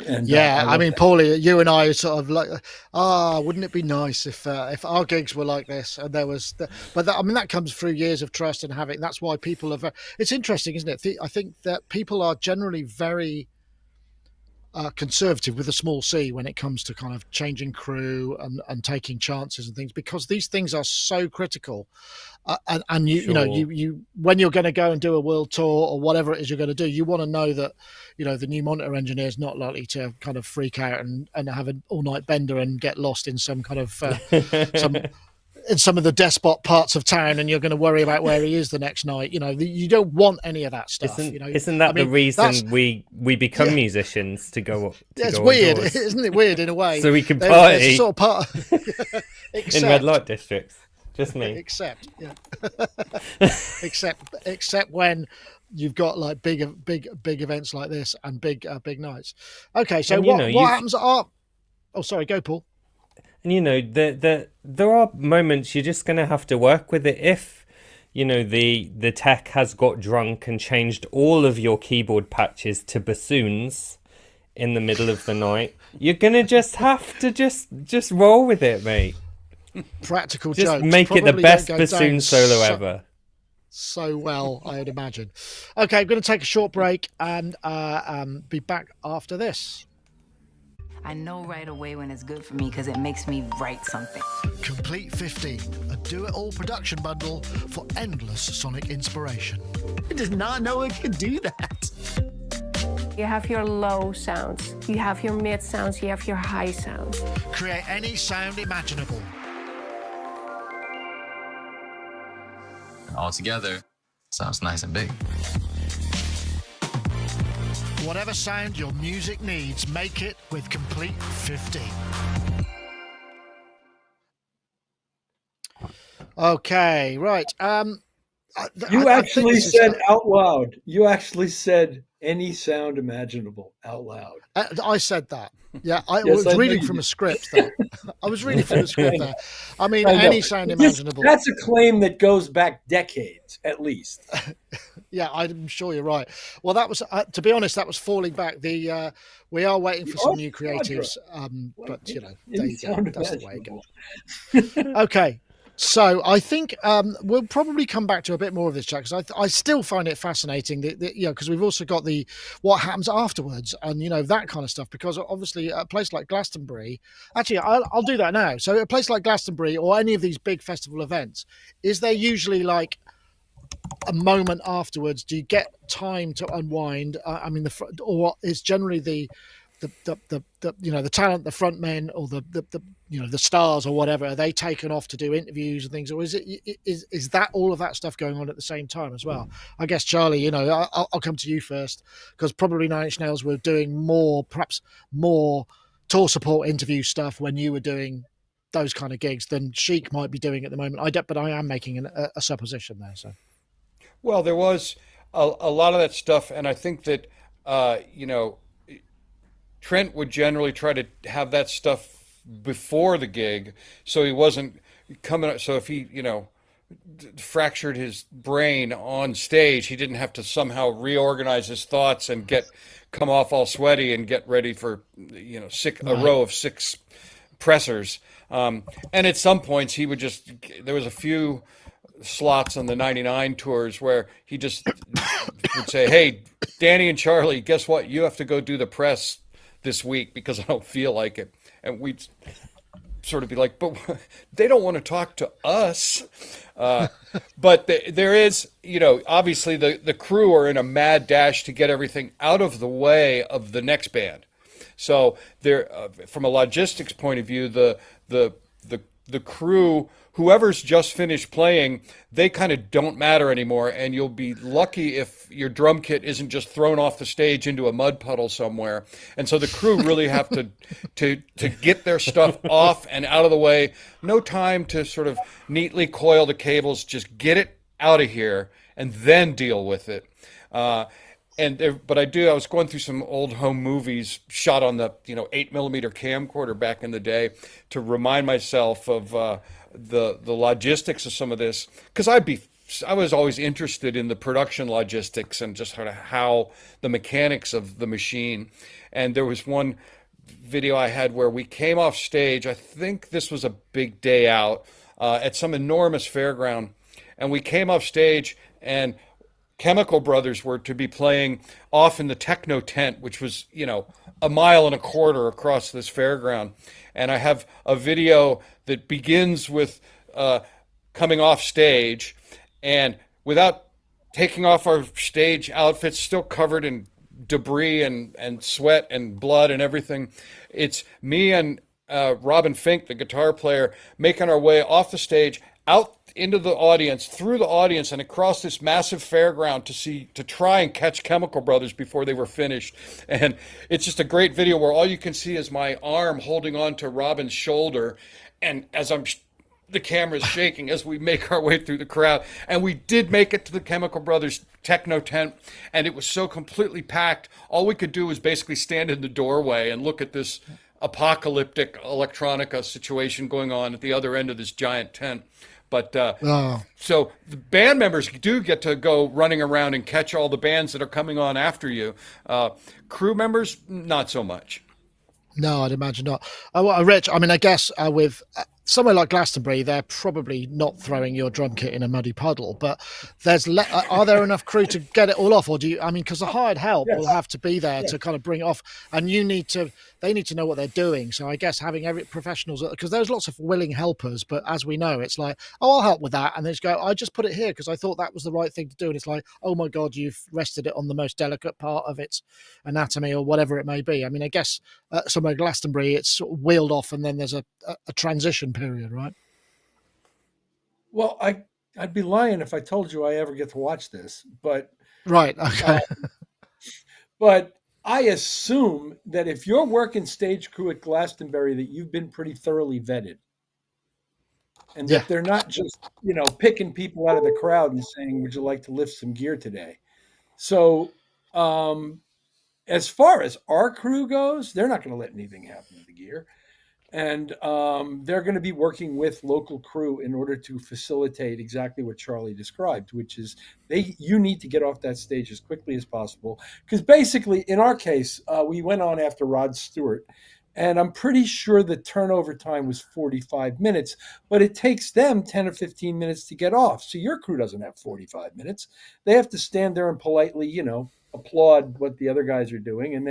And I mean, Paulie, you and I are sort of like, wouldn't it be nice if our gigs were like this? And there was, that comes through years of trust and having. That's why people are. It's interesting, isn't it? I think that people are generally very conservative with a small c when it comes to kind of changing crew and taking chances and things, because these things are so critical. And you when you're going to go and do a world tour or whatever it is you're going to do, you want to know that the new monitor engineer is not likely to kind of freak out and have an all-night bender and get lost in some kind of in some of the despot parts of town, and you're going to worry about where he is the next night. You don't want any of that stuff. Isn't that the reason we become musicians to go? It's weird, isn't it? Weird in a way. So we can party. There's a sort of part in red light districts. Just me. Except when you've got like big events like this and big nights. Okay, so what happens at art? Oh, sorry, go Paul. And there are moments you're just going to have to work with it. If the tech has got drunk and changed all of your keyboard patches to bassoons in the middle of the night, you're going to just have to just roll with it, mate. Practical just jokes. Make it the best bassoon solo ever. So well, I would imagine. Okay, I'm going to take a short break and be back after this. I know right away when it's good for me because it makes me write something. Komplete 15, a do-it-all production bundle for endless sonic inspiration. I did not know it could do that. You have your low sounds, you have your mid sounds, you have your high sounds. Create any sound imaginable. All together, sounds nice and big. Whatever sound your music needs, make it with Komplete 15. Okay, right. You actually said out loud, any sound imaginable out loud. I said that. Yeah, I Yes, was I know reading you from did. a script there. I was reading from a script there. I mean, I know. any sound imaginable. That's a claim that goes back decades, at least. Yeah, I'm sure you're right. Well, that was, to be honest, that was falling back. We are waiting for some new creatives, but there you go. That's the way it goes. Okay, so I think we'll probably come back to a bit more of this chat because I still find it fascinating that because we've also got the what happens afterwards and that kind of stuff, because obviously a place like Glastonbury, actually I'll do that now. So a place like Glastonbury or any of these big festival events, is there usually like a moment afterwards? Do you get time to unwind? I mean, or is generally the talent, the front men, or the stars or whatever, are they taken off to do interviews and things, or is that all of that stuff going on at the same time as well? I guess Charlie, I'll come to you first, because probably Nine Inch Nails were doing perhaps more tour support interview stuff when you were doing those kind of gigs than Chic might be doing at the moment. But I am making a supposition there. So. Well, there was a lot of that stuff, and I think that Trent would generally try to have that stuff before the gig, so he wasn't coming. So if he, fractured his brain on stage, he didn't have to somehow reorganize his thoughts and come off all sweaty and get ready for a row of 6 pressers. And at some points, he would there was a few slots on the 99 tours where he just would say, "Hey, Danny and Charlie, guess what? You have to go do the press this week because I don't feel like it." And we'd sort of be like, "But they don't want to talk to us." But there is, obviously the crew are in a mad dash to get everything out of the way of the next band. So there, from a logistics point of view, the crew, whoever's just finished playing, they kind of don't matter anymore, and you'll be lucky if your drum kit isn't just thrown off the stage into a mud puddle somewhere. And so the crew really have to get their stuff off and out of the way. No time to sort of neatly coil the cables, just get it out of here and then deal with it. But I was going through some old home movies shot on the 8mm camcorder back in the day to remind myself of the logistics of some of this, because I was always interested in the production logistics and just sort of how the mechanics of the machine. And there was one video I had where we came off stage. I think this was a big day out at some enormous fairground, and we came off stage and Chemical Brothers were to be playing off in the techno tent, which was, 1.25 miles across this fairground. And I have a video that begins with coming off stage, and without taking off our stage outfits, still covered in debris and sweat and blood and everything. It's me and Robin Fink, the guitar player, making our way off the stage, out into the audience, through the audience, and across this massive fairground to try and catch Chemical Brothers before they were finished. And it's just a great video where all you can see is my arm holding on to Robin's shoulder, and as the camera's shaking as we make our way through the crowd. And we did make it to the Chemical Brothers techno tent, and it was so completely packed, all we could do was basically stand in the doorway and look at this apocalyptic electronica situation going on at the other end of this giant tent. But so the band members do get to go running around and catch all the bands that are coming on after you. Crew members, not so much. No, I'd imagine not. Rich, I mean, I guess with somewhere like Glastonbury, they're probably not throwing your drum kit in a muddy puddle, but are there enough crew to get it all off? Or because the hired help will have to be there to kind of bring it off, and they need to know what they're doing. So I guess having every professionals, because there's lots of willing helpers, but as we know, it's like, oh, I'll help with that. And they just go, I just put it here because I thought that was the right thing to do. And it's like, oh my God, you've rested it on the most delicate part of its anatomy or whatever it may be. I mean, I guess somewhere Glastonbury, it's sort of wheeled off and then there's a transition period, right? Well, I'd be lying if I told you I ever get to watch this, but right, okay. But I assume that if you're working stage crew at Glastonbury, that you've been pretty thoroughly vetted, and that they're not just picking people out of the crowd and saying, "Would you like to lift some gear today?" So As far as our crew goes, they're not going to let anything happen to the gear. And they're going to be working with local crew in order to facilitate exactly what Charlie described, which is you need to get off that stage as quickly as possible. Because basically, in our case, we went on after Rod Stewart, and I'm pretty sure the turnover time was 45 minutes, but it takes them 10 or 15 minutes to get off. So your crew doesn't have 45 minutes. They have to stand there and politely, applaud what the other guys are doing, and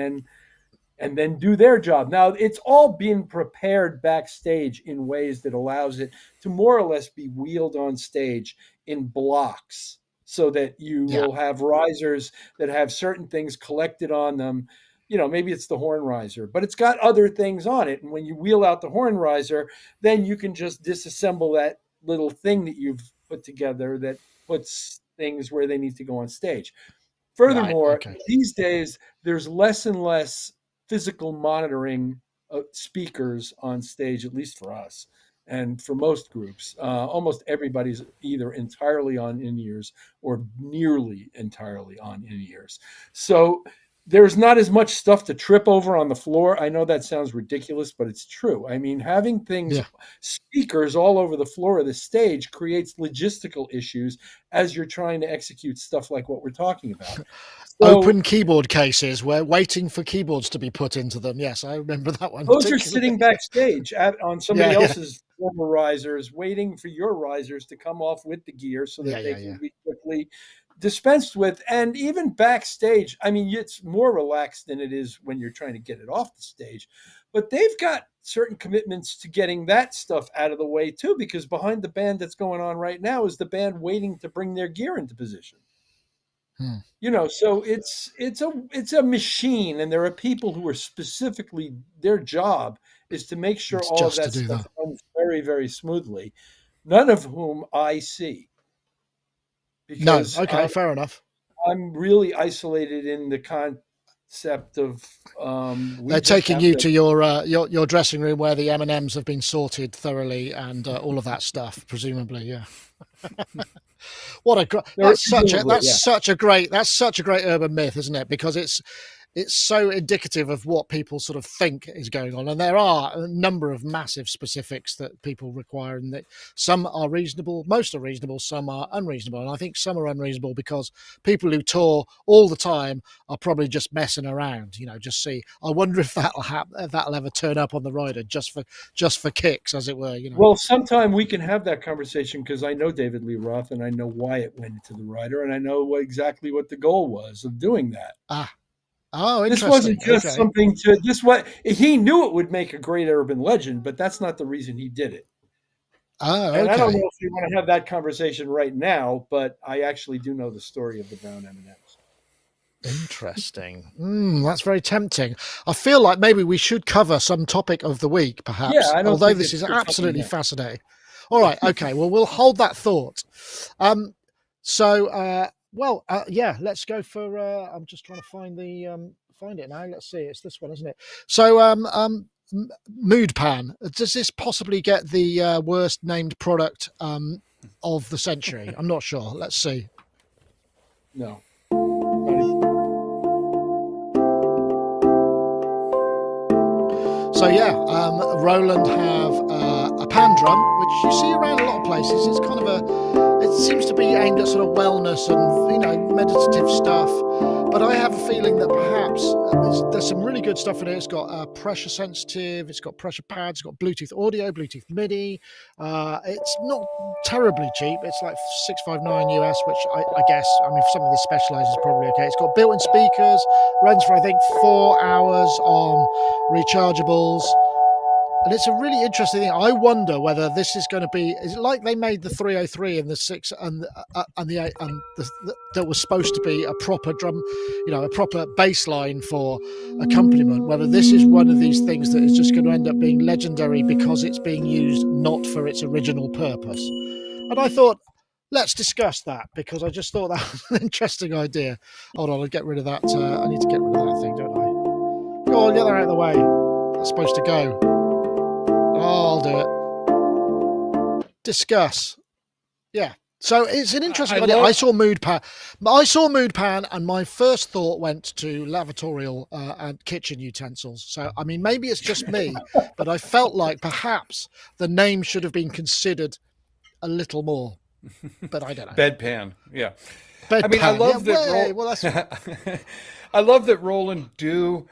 then do their job. Now, it's all being prepared backstage in ways that allows it to more or less be wheeled on stage in blocks, so that you will have risers that have certain things collected on them. Maybe it's the horn riser, but it's got other things on it. And when you wheel out the horn riser, then you can just disassemble that little thing that you've put together that puts things where they need to go on stage. Furthermore, these days, there's less and less physical monitoring of speakers on stage, at least for us and for most groups. Almost everybody's either entirely on in-ears or nearly entirely on in-ears. So there's not as much stuff to trip over on the floor. I know that sounds ridiculous, but it's true. I mean, having speakers all over the floor of the stage creates logistical issues as you're trying to execute stuff like what we're talking about. Open keyboard cases. We're waiting for keyboards to be put into them. Yes, I remember that one. Those are sitting backstage on somebody else's former risers, waiting for your risers to come off with the gear so that they can be quickly dispensed with. And even backstage, I mean, it's more relaxed than it is when you're trying to get it off the stage. But they've got certain commitments to getting that stuff out of the way too, because behind the band that's going on right now is the band waiting to bring their gear into position. So it's a machine, and there are people who are specifically, their job is to make sure all of that stuff runs very, very smoothly. None of whom I see. Because, fair enough. I'm really isolated in the concept of. They're taking you to your dressing room where the M&Ms have been sorted thoroughly and all of that stuff, presumably. Yeah. That's such a great urban myth, isn't it? Because it's so indicative of what people sort of think is going on, and there are a number of massive specifics that people require, and that some are reasonable, most are reasonable, some are unreasonable, and I think some are unreasonable because people who tour all the time are probably just messing around. Just see. I wonder if that'll happen, if that'll ever turn up on the rider just for kicks, as it were. Well, sometime we can have that conversation, because I know David Lee Roth, and I know why it went into the rider, and I know exactly what the goal was of doing that. Oh, interesting. This wasn't just something he knew it would make a great urban legend, but that's not the reason he did it. Oh, and I don't know if we want to have that conversation right now, but I actually do know the story of the brown M&Ms. Interesting. That's very tempting. I feel like maybe we should cover some topic of the week, perhaps. Yeah, although this is absolutely fascinating. All right. Okay. Well, we'll hold that thought. Let's go for. I'm just trying to find it now. Let's see. It's this one, isn't it? So, Mood Pan. Does this possibly get the worst named product of the century? I'm not sure. Let's see. No. So Roland have a pan drum, which you see around a lot of places. It's kind of it seems to be aimed at sort of wellness and meditative stuff. But I have a feeling that perhaps there's some really good stuff in it. It's got pressure sensitive, it's got pressure pads, it's got Bluetooth audio, Bluetooth MIDI. It's not terribly cheap. It's like $659 US, which I guess, for something this specializes is probably okay. It's got built-in speakers, runs for I think 4 hours on rechargeables. And it's a really interesting thing. I wonder whether this is going to be, is it like they made the 303 and the 6 and the 8 and that was supposed to be a proper drum, a proper bass line for accompaniment, whether this is one of these things that is just going to end up being legendary because it's being used not for its original purpose. And I thought, let's discuss that, because I just thought that was an interesting idea. Hold on, I'll get rid of that. I need to get rid of that thing, don't I? Go on, get that out of the way. That's supposed to go. I'll do it. Discuss. Yeah. So it's an interesting I idea. love- I saw Mood Pan. I saw Mood Pan, and my first thought went to lavatorial and kitchen utensils. So I mean, maybe it's just me, but I felt like perhaps the name should have been considered a little more. But I don't know. Bedpan, yeah. Bedpan. I mean, I love yeah, that. well, that's I love that Roland do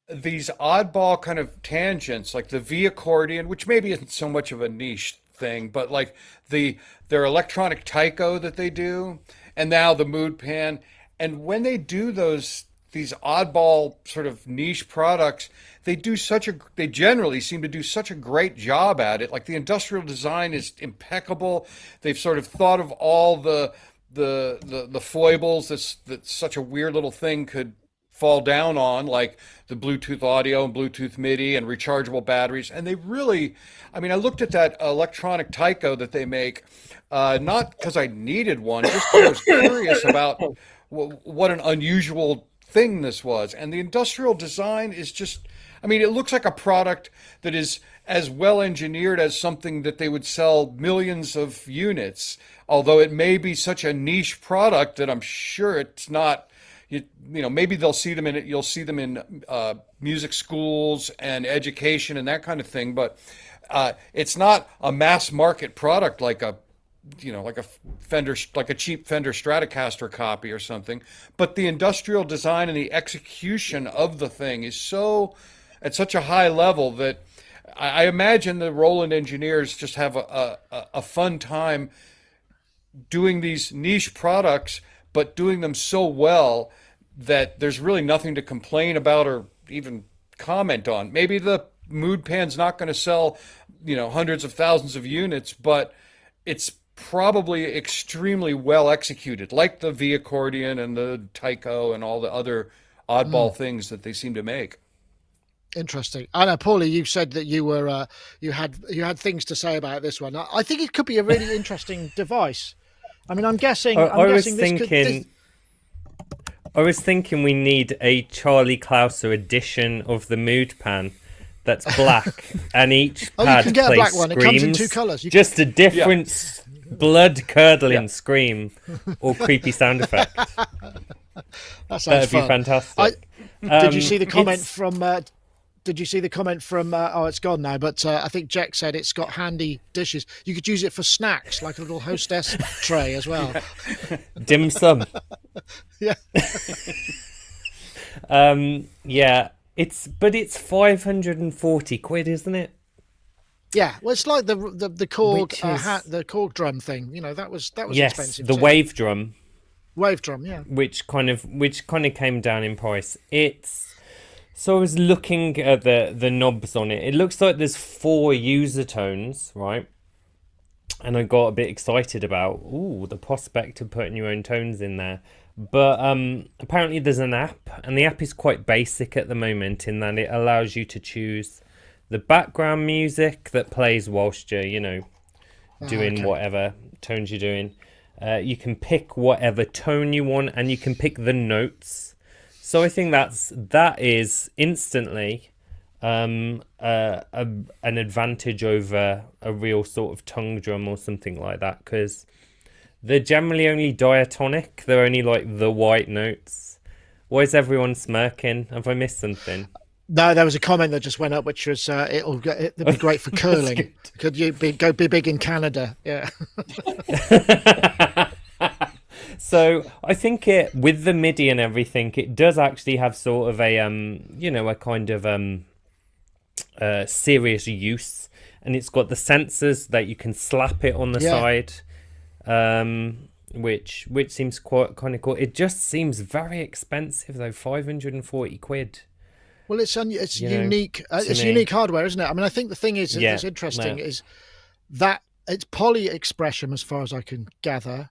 these oddball kind of tangents, like the V accordion, which maybe isn't so much of a niche thing, but like their electronic taiko that they do, and now the Mood Pan. And when they do these oddball sort of niche products, they generally seem to do such a great job at it. Like the industrial design is impeccable. They've sort of thought of all the foibles that such a weird little thing could fall down on, like the Bluetooth audio and Bluetooth MIDI and rechargeable batteries. And they really, I mean, I looked at that electronic taiko that they make, not because I needed one, just because I was curious about what an unusual thing this was. And the industrial design is just, I mean, it looks like a product that is as well engineered as something that they would sell millions of units, although it may be such a niche product that I'm sure it's not. You know, maybe you'll see them in music schools and education and that kind of thing, but it's not a mass market product like a Fender, like a cheap Fender Stratocaster copy or something. But the industrial design and the execution of the thing is at such a high level that I imagine the Roland engineers just have a fun time doing these niche products, but doing them so well that there's really nothing to complain about or even comment on. Maybe the Mood Pan's not going to sell, hundreds of thousands of units, but it's probably extremely well executed, like the V accordion and the taiko and all the other oddball things that they seem to make. Interesting. I know, Paulie, you said that you were you had things to say about this one. I think it could be a really interesting device. I mean, I'm guessing. I was thinking we need a Charlie Clouser edition of the Mood Pan that's black, and each pad you can get a black plays one. screams. It comes in two colours. Just a different blood-curdling scream or creepy sound effect. That sounds That'd fun. be fantastic. Did you see the comment from? Did you see the comment from? Oh, it's gone now. But I think Jack said it's got handy dishes. You could use it for snacks, like a little hostess tray as well. Dim sum. Yeah. Yeah. It's 540 quid, isn't it? Yeah. Well, it's like the Korg Which is- the Korg drum thing. that was Yes, expensive. the too. wave drum, Wave drum. Yeah. which kind of came down in price. So I was looking at the knobs on it. It looks like there's 4 user tones, right? And I got a bit excited about the prospect of putting your own tones in there. But apparently there's an app, and the app is quite basic at the moment in that it allows you to choose the background music that plays whilst you're, doing whatever tones you're doing. You can pick whatever tone you want, and you can pick the notes. So I think that is instantly an advantage over a real sort of tongue drum or something like that, because they're generally only diatonic. They're only like the white notes. Why is everyone smirking? Have I missed something? No, there was a comment that just went up, which was it'll be great for curling. Could you go be big in Canada? Yeah. So I think with the MIDI and everything, it does actually have sort of a a kind of serious use, and it's got the sensors that you can slap it on the side, which seems quite kind of cool. It just seems very expensive though, 540 quid. Well, it's unique. It's unique hardware, isn't it? I mean, I think the thing is that's interesting is that it's poly expression, as far as I can gather.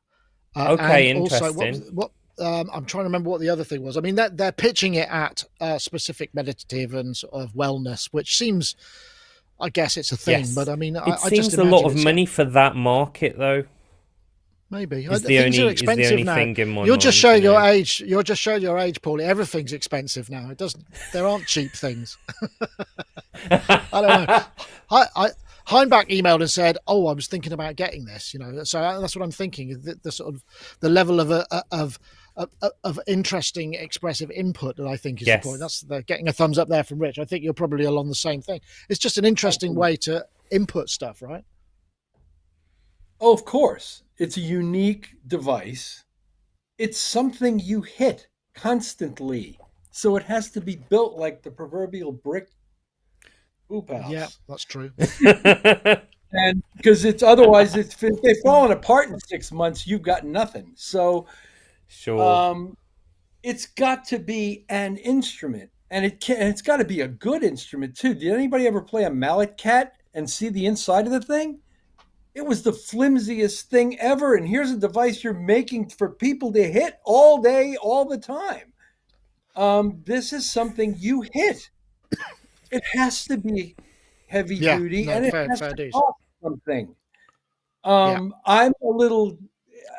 Okay, and interesting. Also, what I'm trying to remember what the other thing was. I mean, they're pitching it at specific meditative and sort of wellness, which seems, I guess, it's a thing. Yes. But I mean, It I seems just a lot of imagine money for that market, though. Maybe Is the things only are expensive now. thing in my You're just mind, showing your age. You're just showing your age, Paulie. Everything's expensive now. It doesn't. There aren't cheap things. I don't know. Heinbach emailed and said, "Oh, I was thinking about getting this." So that's what I'm thinking. The sort of the level of interesting expressive input that I think is the point. That's getting a thumbs up there from Rich. I think you're probably along the same thing. It's just an interesting way to input stuff, right? Oh, of course. It's a unique device. It's something you hit constantly. So it has to be built like the proverbial brick hoop house. Yeah, that's true. And because it's otherwise, if they've fallen apart in 6 months, you've got nothing. So Sure. It's got to be an instrument, and it's got to be a good instrument too. Did anybody ever play a mallet cat and see the inside of the thing? It was the flimsiest thing ever. And here's a device you're making for people to hit all day, all the time. This is something you hit. It has to be heavy duty, and it has to cost something.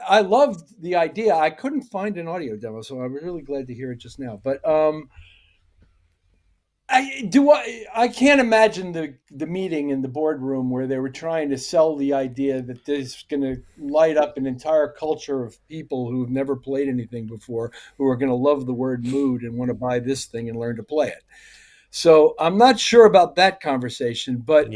I loved the idea. I couldn't find an audio demo, so I'm really glad to hear it just now. But I can't imagine the meeting in the boardroom where they were trying to sell the idea that this is going to light up an entire culture of people who've never played anything before, who are going to love the word mood and want to buy this thing and learn to play it. So I'm not sure about that conversation, but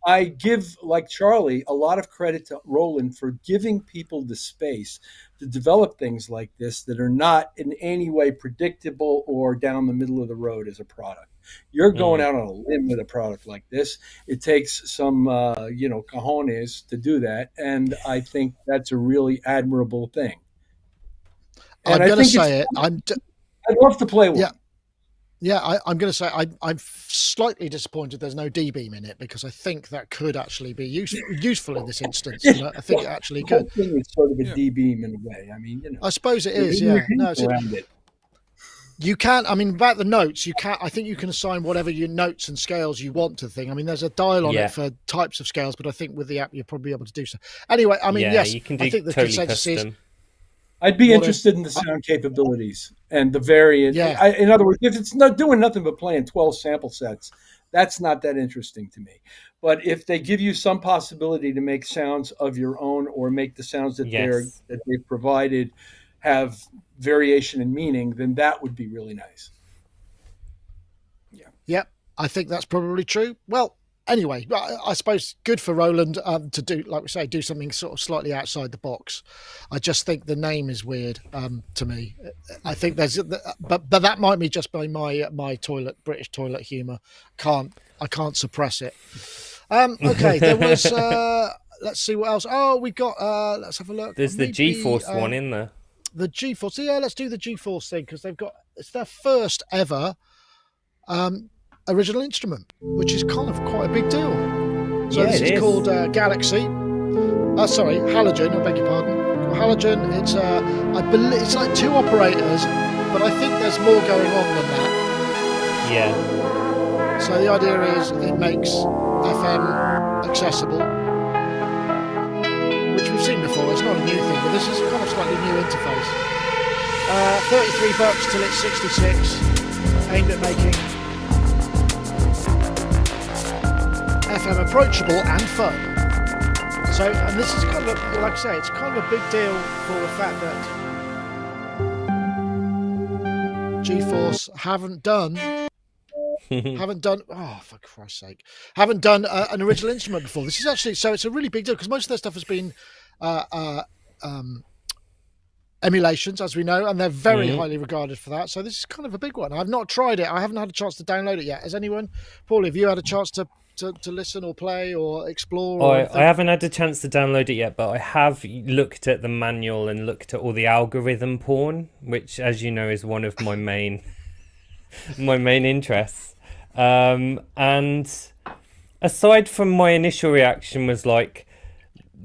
I give, like Charlie, a lot of credit to Roland for giving people the space to develop things like this that are not in any way predictable or down the middle of the road as a product. You're going out on a limb with a product like this. It takes some, cojones to do that, and I think that's a really admirable thing. And I'm going to say it. I'd love to play one. Yeah, I'm going to say I'm slightly disappointed there's no D-beam in it, because I think that could actually be useful in this instance. I think it actually could. The whole thing is sort of a D-beam in a way. I mean, I suppose it is. Yeah, no, you can. I mean, about the notes, you can. I think you can assign whatever your notes and scales you want to the thing. I mean, there's a dial on it for types of scales, but I think with the app you'll probably be able to do so. Anyway, I mean, yes, you can do I think the totally consensus is. I'd be interested in the sound capabilities and the variant. Yeah. In other words, if it's not doing nothing but playing 12 sample sets, that's not that interesting to me. But if they give you some possibility to make sounds of your own, or make the sounds that they've provided have variation in meaning, then that would be really nice. Yeah, I think that's probably true. Well, anyway, I suppose good for Roland to do, like we say, do something sort of slightly outside the box. I just think the name is weird to me. I think there's, but that might be just by my British toilet humour. I can't suppress it. Okay, there was. Let's see what else. Oh, we got. Let's have a look. There's the GForce one in there. The GForce. Yeah, let's do the GForce thing, because it's their first ever. Original instrument, which is kind of quite a big deal. So this is called Galaxy. Sorry, Halogen. I beg your pardon. Halogen. It's I believe it's like 2 operators, but I think there's more going on than that. Yeah. So the idea is it makes FM accessible, which we've seen before. It's not a new thing, but this is kind of slightly new interface. $33 till it's 66. Aimed at making FM approachable and fun. So, and this is kind of, like I say, it's kind of a big deal for the fact that GForce haven't done, oh, for Christ's sake, haven't done an original instrument before. This is actually, so it's a really big deal, because most of their stuff has been emulations, as we know, and they're very highly regarded for that. So this is kind of a big one. I've not tried it. I haven't had a chance to download it yet. Has anyone? Paulie, have you had a chance to listen or play or explore? I haven't had a chance to download it yet, but I have looked at the manual and looked at all the algorithm porn, which, as you know, is one of my main interests. And aside from my initial reaction was like,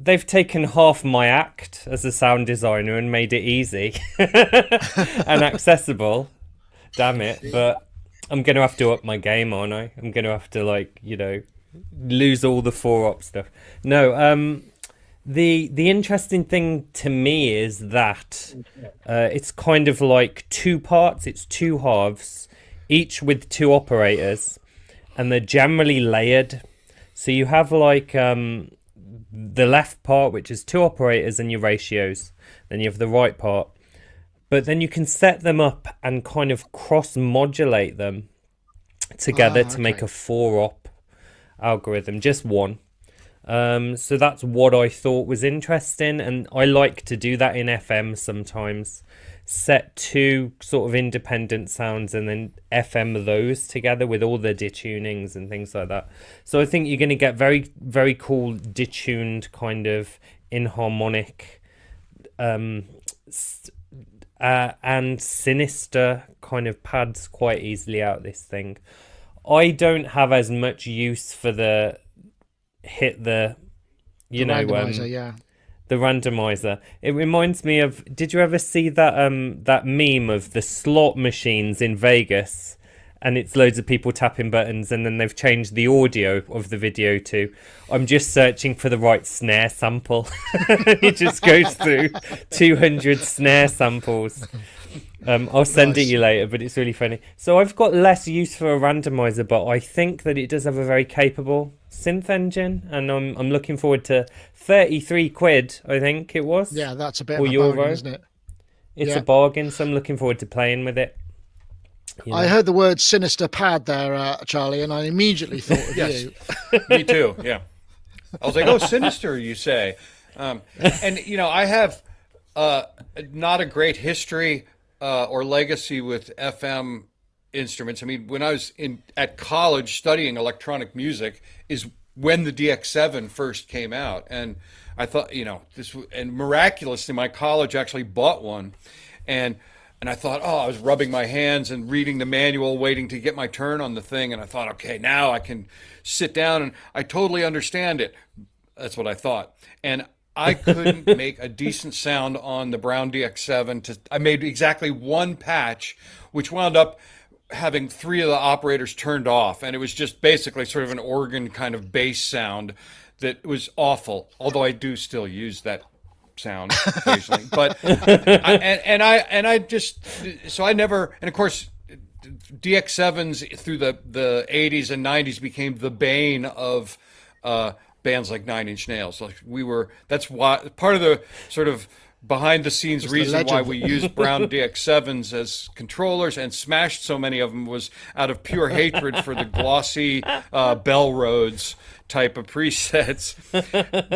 they've taken half my act as a sound designer and made it easy and accessible. Damn it. But I'm going to have to up my game, aren't I? I'm going to have to, lose all the 4-op stuff. No, the interesting thing to me is that it's kind of like 2 parts. It's 2 halves, each with 2 operators, and they're generally layered. So you have like the left part, which is 2 operators and your ratios. Then you have the right part. But then you can set them up and kind of cross-modulate them together to make a 4-op algorithm, just one. So that's what I thought was interesting, and I like to do that in FM sometimes. Set 2 sort of independent sounds and then FM those together with all the detunings and things like that. So I think you're going to get very, very cool detuned kind of inharmonic and sinister kind of pads quite easily out this thing. I don't have as much use for the randomizer, the randomizer. It reminds me of, did you ever see that that meme of the slot machines in Vegas, and it's loads of people tapping buttons, and then they've changed the audio of the video to, I'm just searching for the right snare sample. It just goes through 200 snare samples. I'll send it you later, but it's really funny. So I've got less use for a randomizer, but I think that it does have a very capable synth engine, and I'm looking forward to 33 quid, I think it was. Yeah, that's a bit of a bargain, isn't it? It's a bargain, so I'm looking forward to playing with it. You know? I heard the word sinister pad there, Charlie, and I immediately thought of you. Me too, yeah. I was like, oh, sinister, you say. And, you know, I have not a great history or legacy with FM instruments. I mean, when I was at college studying electronic music is when the DX7 first came out. And I thought, you know, and miraculously, my college actually bought one. And I thought, I was rubbing my hands and reading the manual, waiting to get my turn on the thing. And I thought, okay, now I can sit down and I totally understand it. That's what I thought. And I couldn't make a decent sound on the Brown DX7. I made exactly one patch, which wound up having 3 of the operators turned off. And it was just basically sort of an organ kind of bass sound that was awful. Although I do still use that sound occasionally. But I just, so I never, and of course, DX7s through the 80s and 90s became the bane of bands like Nine Inch Nails. Like that's why part of the sort of behind the scenes reason why we used Brown DX7s as controllers and smashed so many of them was out of pure hatred for the glossy Bell Roads type of presets.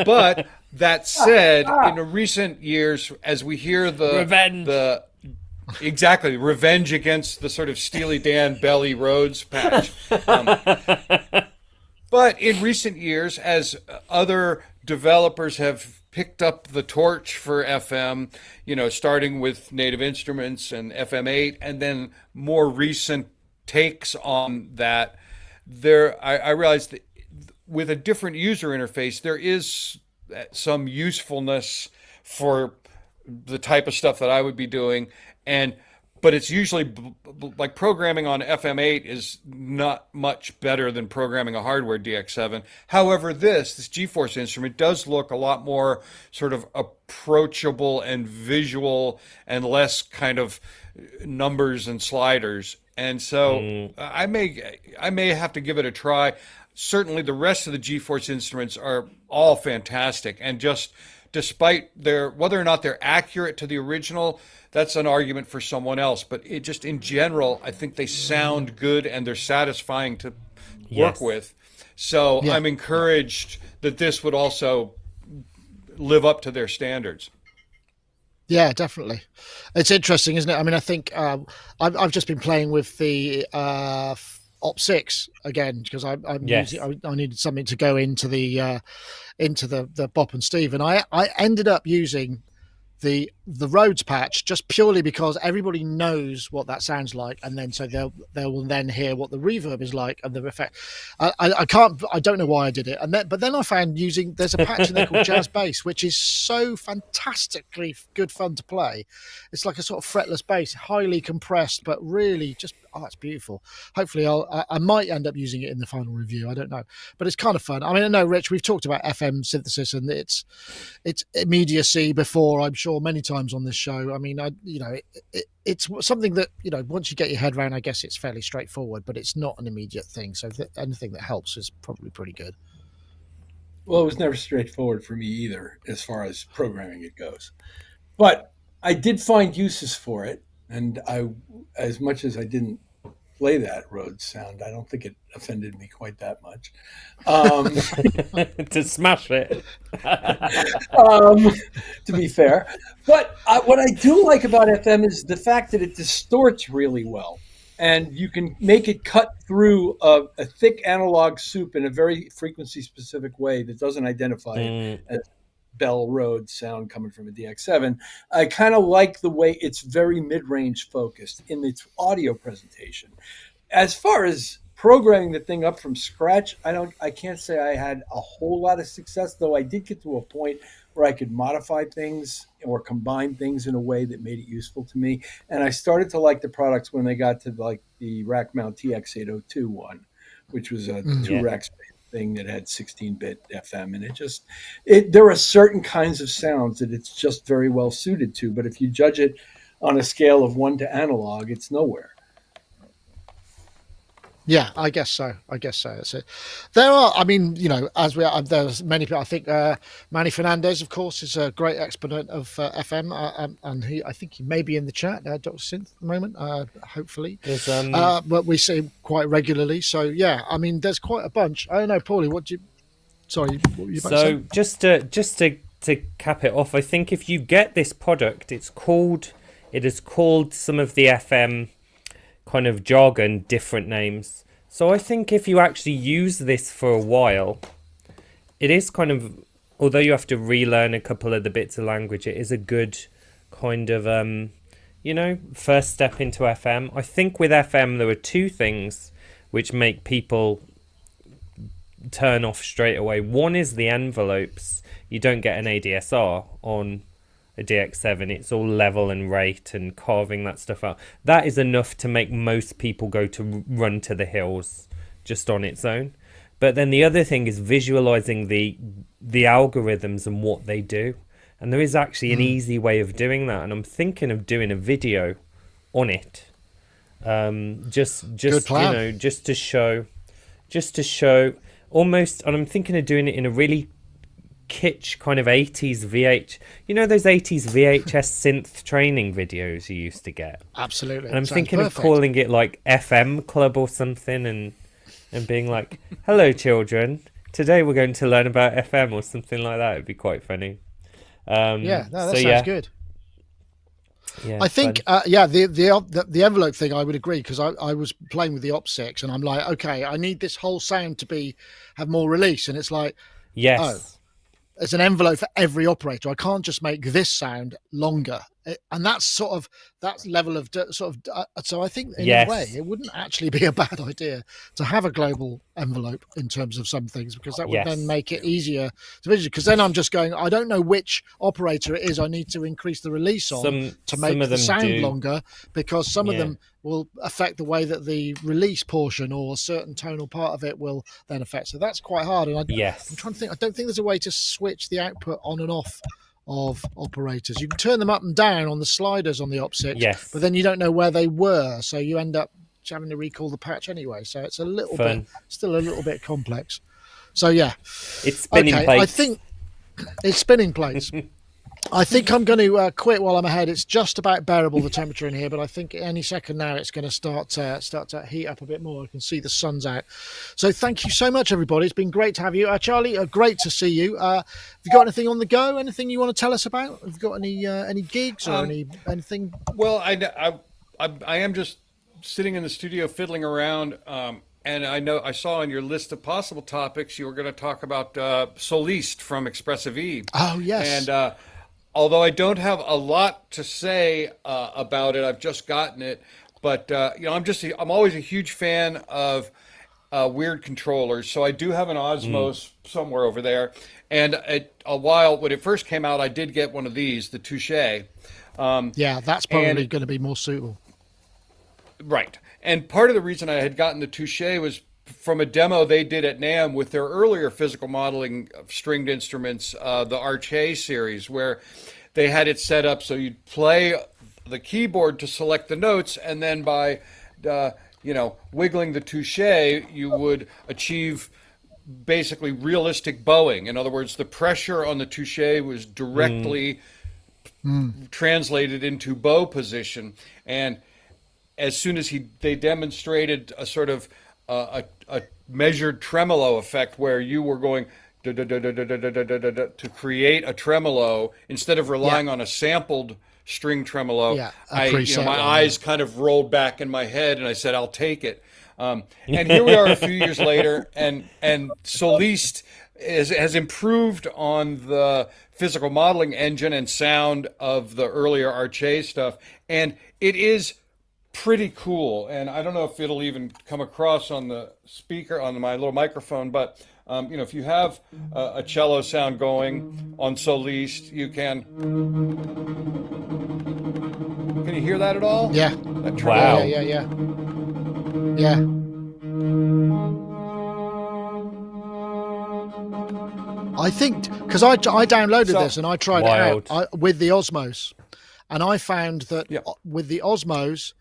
But that said, in the recent years, as we hear revenge against the sort of Steely Dan Belly Rhodes patch. But in recent years, as other developers have picked up the torch for FM, you know, starting with Native Instruments and FM8, and then more recent takes on that, I realized that with a different user interface, there is some usefulness for the type of stuff that I would be doing, but it's usually like programming on FM8 is not much better than programming a hardware DX7. However, this GForce instrument does look a lot more sort of approachable and visual and less kind of numbers and sliders. And so I may have to give it a try. Certainly the rest of the GForce instruments are all fantastic, and just despite whether or not they're accurate to the original, that's an argument for someone else. But it just in general, I think they sound good and they're satisfying to work with. So I'm encouraged that this would also live up to their standards. Yeah, definitely. It's interesting, isn't it? I mean, I think I've just been playing with the Op6 again because I needed something to go into the Bop and Steve, and I ended up using the Rhodes patch just purely because everybody knows what that sounds like, and then so they will then hear what the reverb is like and the effect. I don't know why I did it, but then I found there's a patch in there called Jazz Bass, which is so fantastically good fun to play. It's like a sort of fretless bass, highly compressed, but really just it's beautiful. Hopefully I might end up using it in the final review. I don't know, but it's kind of fun. I mean, I know, Rich, we've talked about FM synthesis and its immediacy before, I'm sure, many times on this show. I mean, it's something that, you know, once you get your head around, I guess it's fairly straightforward, but it's not an immediate thing. So anything that helps is probably pretty good. Well, it was never straightforward for me either, as far as programming it goes. But I did find uses for it, and as much as I didn't play that Rhodes sound, I don't think it offended me quite that much. Um, To smash it. um, to be fair. But what I do like about FM is the fact that it distorts really well. And you can make it cut through a thick analog soup in a very frequency specific way that doesn't identify it as Bell Road sound coming from a DX7. I kind of like the way it's very mid-range focused in its audio presentation. As far as programming the thing up from scratch, I can't say I had a whole lot of success, though I did get to a point where I could modify things or combine things in a way that made it useful to me. And I started to like the products when they got to like the rack mount TX802 one, which was a two rack space thing that had 16-bit FM. And there are certain kinds of sounds that it's just very well suited to. But if you judge it on a scale of 1 to analog, it's nowhere. Yeah, I guess so. That's it. There are, I mean, as there's many people. I think Manny Fernandez, of course, is a great exponent of FM, and I think he may be in the chat, Dr. Synth, at the moment. Hopefully, but we see him quite regularly. So yeah, I mean, there's quite a bunch. I don't know, Paulie. What were you about to say? just to cap it off, I think if you get this product, it is called some of the FM kind of jargon different names. So I think if you actually use this for a while, it is kind of, although you have to relearn a couple of the bits of language, it is a good kind of first step into FM. I think with FM there are two things which make people turn off straight away. One is the envelopes. You don't get an ADSR on a DX7. It's all level and rate and carving that stuff out. That is enough to make most people go to run to the hills just on its own. But then the other thing is visualizing the algorithms and what they do. And there is actually an easy way of doing that. And I'm thinking of doing a video on it. Just to show almost, and I'm thinking of doing it in a really kitsch kind of 80s those 80s VHS synth training videos you used to get. Absolutely. And I'm thinking of calling it like FM Club or something, and being like, hello children, today we're going to learn about FM or something like that. It'd be quite funny. That sounds good. Yeah, I think the envelope thing I would agree, because I was playing with the Op6 and I'm like, okay, I need this whole sound to have more release, and it's like, yes, there's an envelope for every operator. I can't just make this sound longer. And that's that level of so I think in a way it wouldn't actually be a bad idea to have a global envelope in terms of some things, because that would then make it easier to visualize. Because then I'm just going, I don't know which operator it is I need to increase the release on to make the sound longer, because some of them will affect the way that the release portion or a certain tonal part of it will then affect. So that's quite hard. And I'm trying to think. I don't think there's a way to switch the output on and off of operators. You can turn them up and down on the sliders on the Op6, but then you don't know where they were, so you end up having to recall the patch anyway. So it's still a little bit complex. So yeah, it's spinning plates. I think it's spinning plates. I think I'm going to quit while I'm ahead. It's just about bearable, the temperature in here, but I think any second now it's going to start to heat up a bit more. I can see the sun's out. So thank you so much, everybody. It's been great to have you. Charlie, great to see you. Have you got anything on the go? Anything you want to tell us about? Have you got any gigs or anything? Well, I am just sitting in the studio fiddling around, and I saw on your list of possible topics you were going to talk about Soliste from Expressive E. Oh, yes. And although I don't have a lot to say about it, I've just gotten it. But I'm always a huge fan of weird controllers. So I do have an Osmos somewhere over there. And when it first came out, I did get one of these, the Touche. That's probably going to be more suitable. Right. And part of the reason I had gotten the Touche was from a demo they did at NAMM with their earlier physical modeling of stringed instruments, the Arche series, where they had it set up so you'd play the keyboard to select the notes, and then by wiggling the touche, you would achieve basically realistic bowing. In other words, the pressure on the touche was directly translated into bow position. And as soon as they demonstrated a sort of a measured tremolo effect where you were going to create a tremolo instead of relying on a sampled string tremolo. My eyes kind of rolled back in my head, and I said, "I'll take it." And here we are a few years later, and Soliste has improved on the physical modeling engine and sound of the earlier Arche stuff, and it is pretty cool. And I don't know if it'll even come across on the speaker on my little microphone, but if you have a cello sound going on Soliste, you can you hear that at all? Yeah. Wow. Yeah. I think because I downloaded this and I tried it out with the Osmos, and I found that with the Osmos,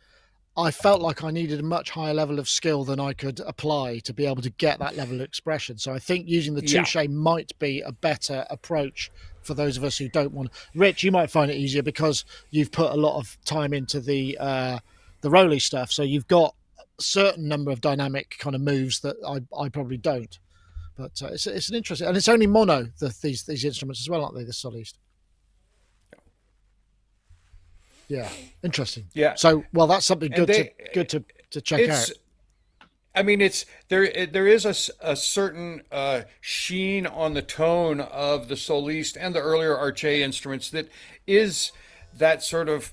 I felt like I needed a much higher level of skill than I could apply to be able to get that level of expression. So I think using the touche might be a better approach for those of us who don't want. Rich, you might find it easier because you've put a lot of time into the Roly stuff, so you've got a certain number of dynamic kind of moves that I probably don't. But it's an interesting, and it's only mono these instruments as well, aren't they? The Soliste. Yeah, interesting. Yeah. So, well, that's something good to check out. I mean, there is a certain sheen on the tone of the Soliste and the earlier Arche instruments that is that sort of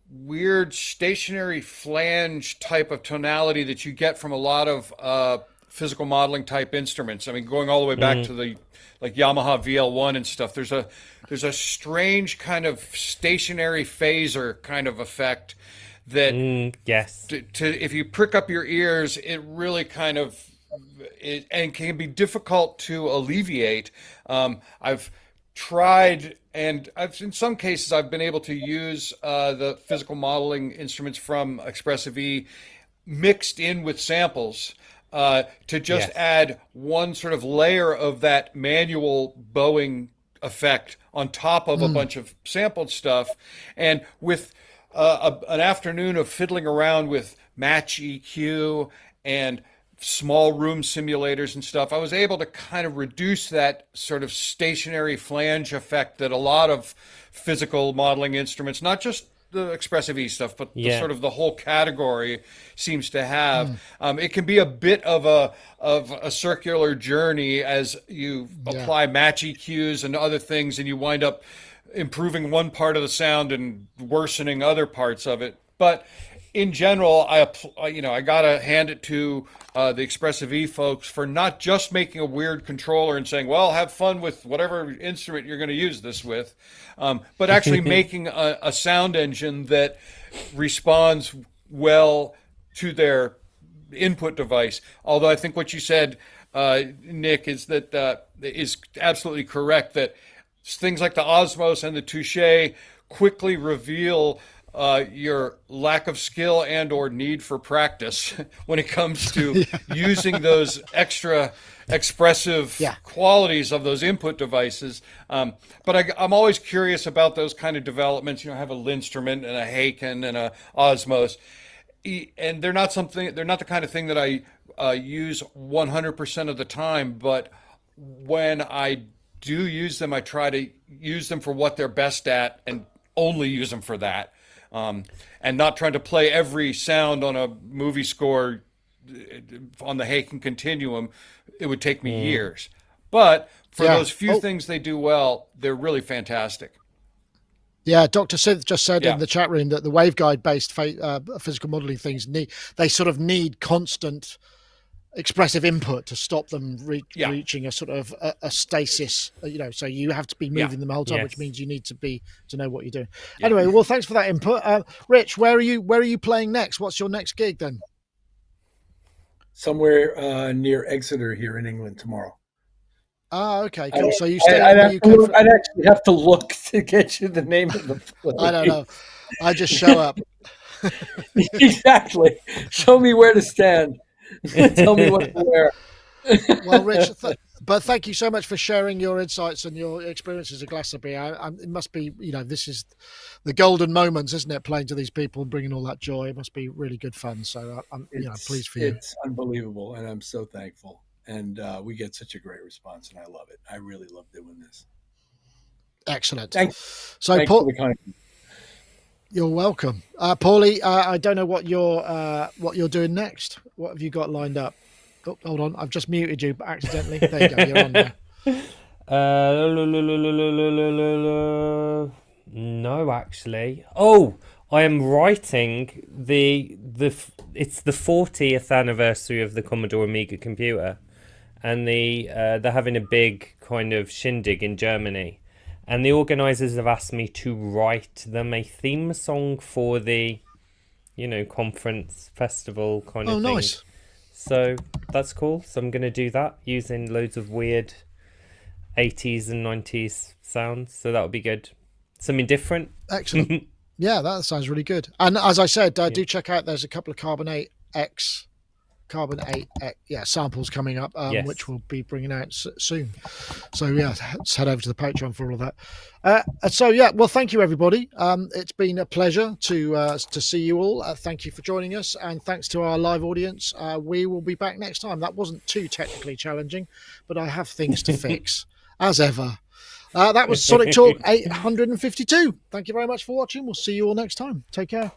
weird stationary flange type of tonality that you get from a lot of physical modeling type instruments. I mean, going all the way back to the like Yamaha VL1 and stuff. There's a strange kind of stationary phaser kind of effect that if you prick up your ears, it really kind of and can be difficult to alleviate. I've tried, and in some cases I've been able to use the physical modeling instruments from Expressive E mixed in with samples to just add one sort of layer of that manual bowing effect on top of a bunch of sampled stuff. And with an afternoon of fiddling around with match EQ and small room simulators and stuff, I was able to kind of reduce that sort of stationary flange effect that a lot of physical modeling instruments, not just the Expressive E stuff, but the sort of the whole category seems to have. It can be a bit of a circular journey as you apply match EQs and other things, and you wind up improving one part of the sound and worsening other parts of it. But in general, I gotta hand it to the Expressive E folks for not just making a weird controller and saying, well, have fun with whatever instrument you're going to use this with, but actually making a sound engine that responds well to their input device. Although I think what you said, Nick, is that is absolutely correct, that things like the Osmos and the Touche quickly reveal your lack of skill and or need for practice when it comes to using those extra expressive qualities of those input devices. But I'm always curious about those kind of developments. I have a Linstrument and a Haken and a Osmos, and they're not the kind of thing that I use 100% of the time. But when I do use them, I try to use them for what they're best at and only use them for that. And not trying to play every sound on a movie score on the Haken Continuum. It would take me years. But for those few things they do well, they're really fantastic. Yeah, Dr. Synth just said in the chat room that the waveguide-based physical modeling things need constant expressive input to stop them reaching a sort of a stasis, so you have to be moving them the whole time, which means you need to know what you're doing. Anyway, well, thanks for that input. Rich, where are you playing next? What's your next gig then? Somewhere near Exeter here in England tomorrow. Okay, cool. So you stay I'd actually have to look to get you the name of the place. I don't know. I just show up. Exactly. Show me where to stand. Tell me what to wear. Well, Rich, but thank you so much for sharing your insights and your experiences at Glastonbury. It must be, this is the golden moments, isn't it? Playing to these people, bringing all that joy. It must be really good fun. So I'm, pleased for you. It's unbelievable, and I'm so thankful. And we get such a great response, and I love it. I really love doing this. Excellent. Thanks. So, Thanks for the kind. You're welcome, Paulee. I don't know what you're doing next. What have you got lined up? Oh, hold on, I've just muted you accidentally. There you go. You're on there. No, actually. Oh, I am writing it's the 40th anniversary of the Commodore Amiga computer, and they're having a big kind of shindig in Germany, and the organisers have asked me to write them a theme song for the, conference festival kind of thing. Oh, nice. So that's cool. So I'm going to do that using loads of weird 80s and 90s sounds. So that'll be good. Something different. Excellent. Yeah, that sounds really good. And as I said, do check out, there's a couple of Carbon 8 samples coming up, yes, which we'll be bringing out soon. So yeah, let's head over to the Patreon for all of that. Well, thank you everybody. It's been a pleasure to see you all. Thank you for joining us, and thanks to our live audience. We will be back next time. That wasn't too technically challenging, but I have things to fix as ever. That was Sonic Talk 852. Thank you very much for watching. We'll see you all next time. Take care.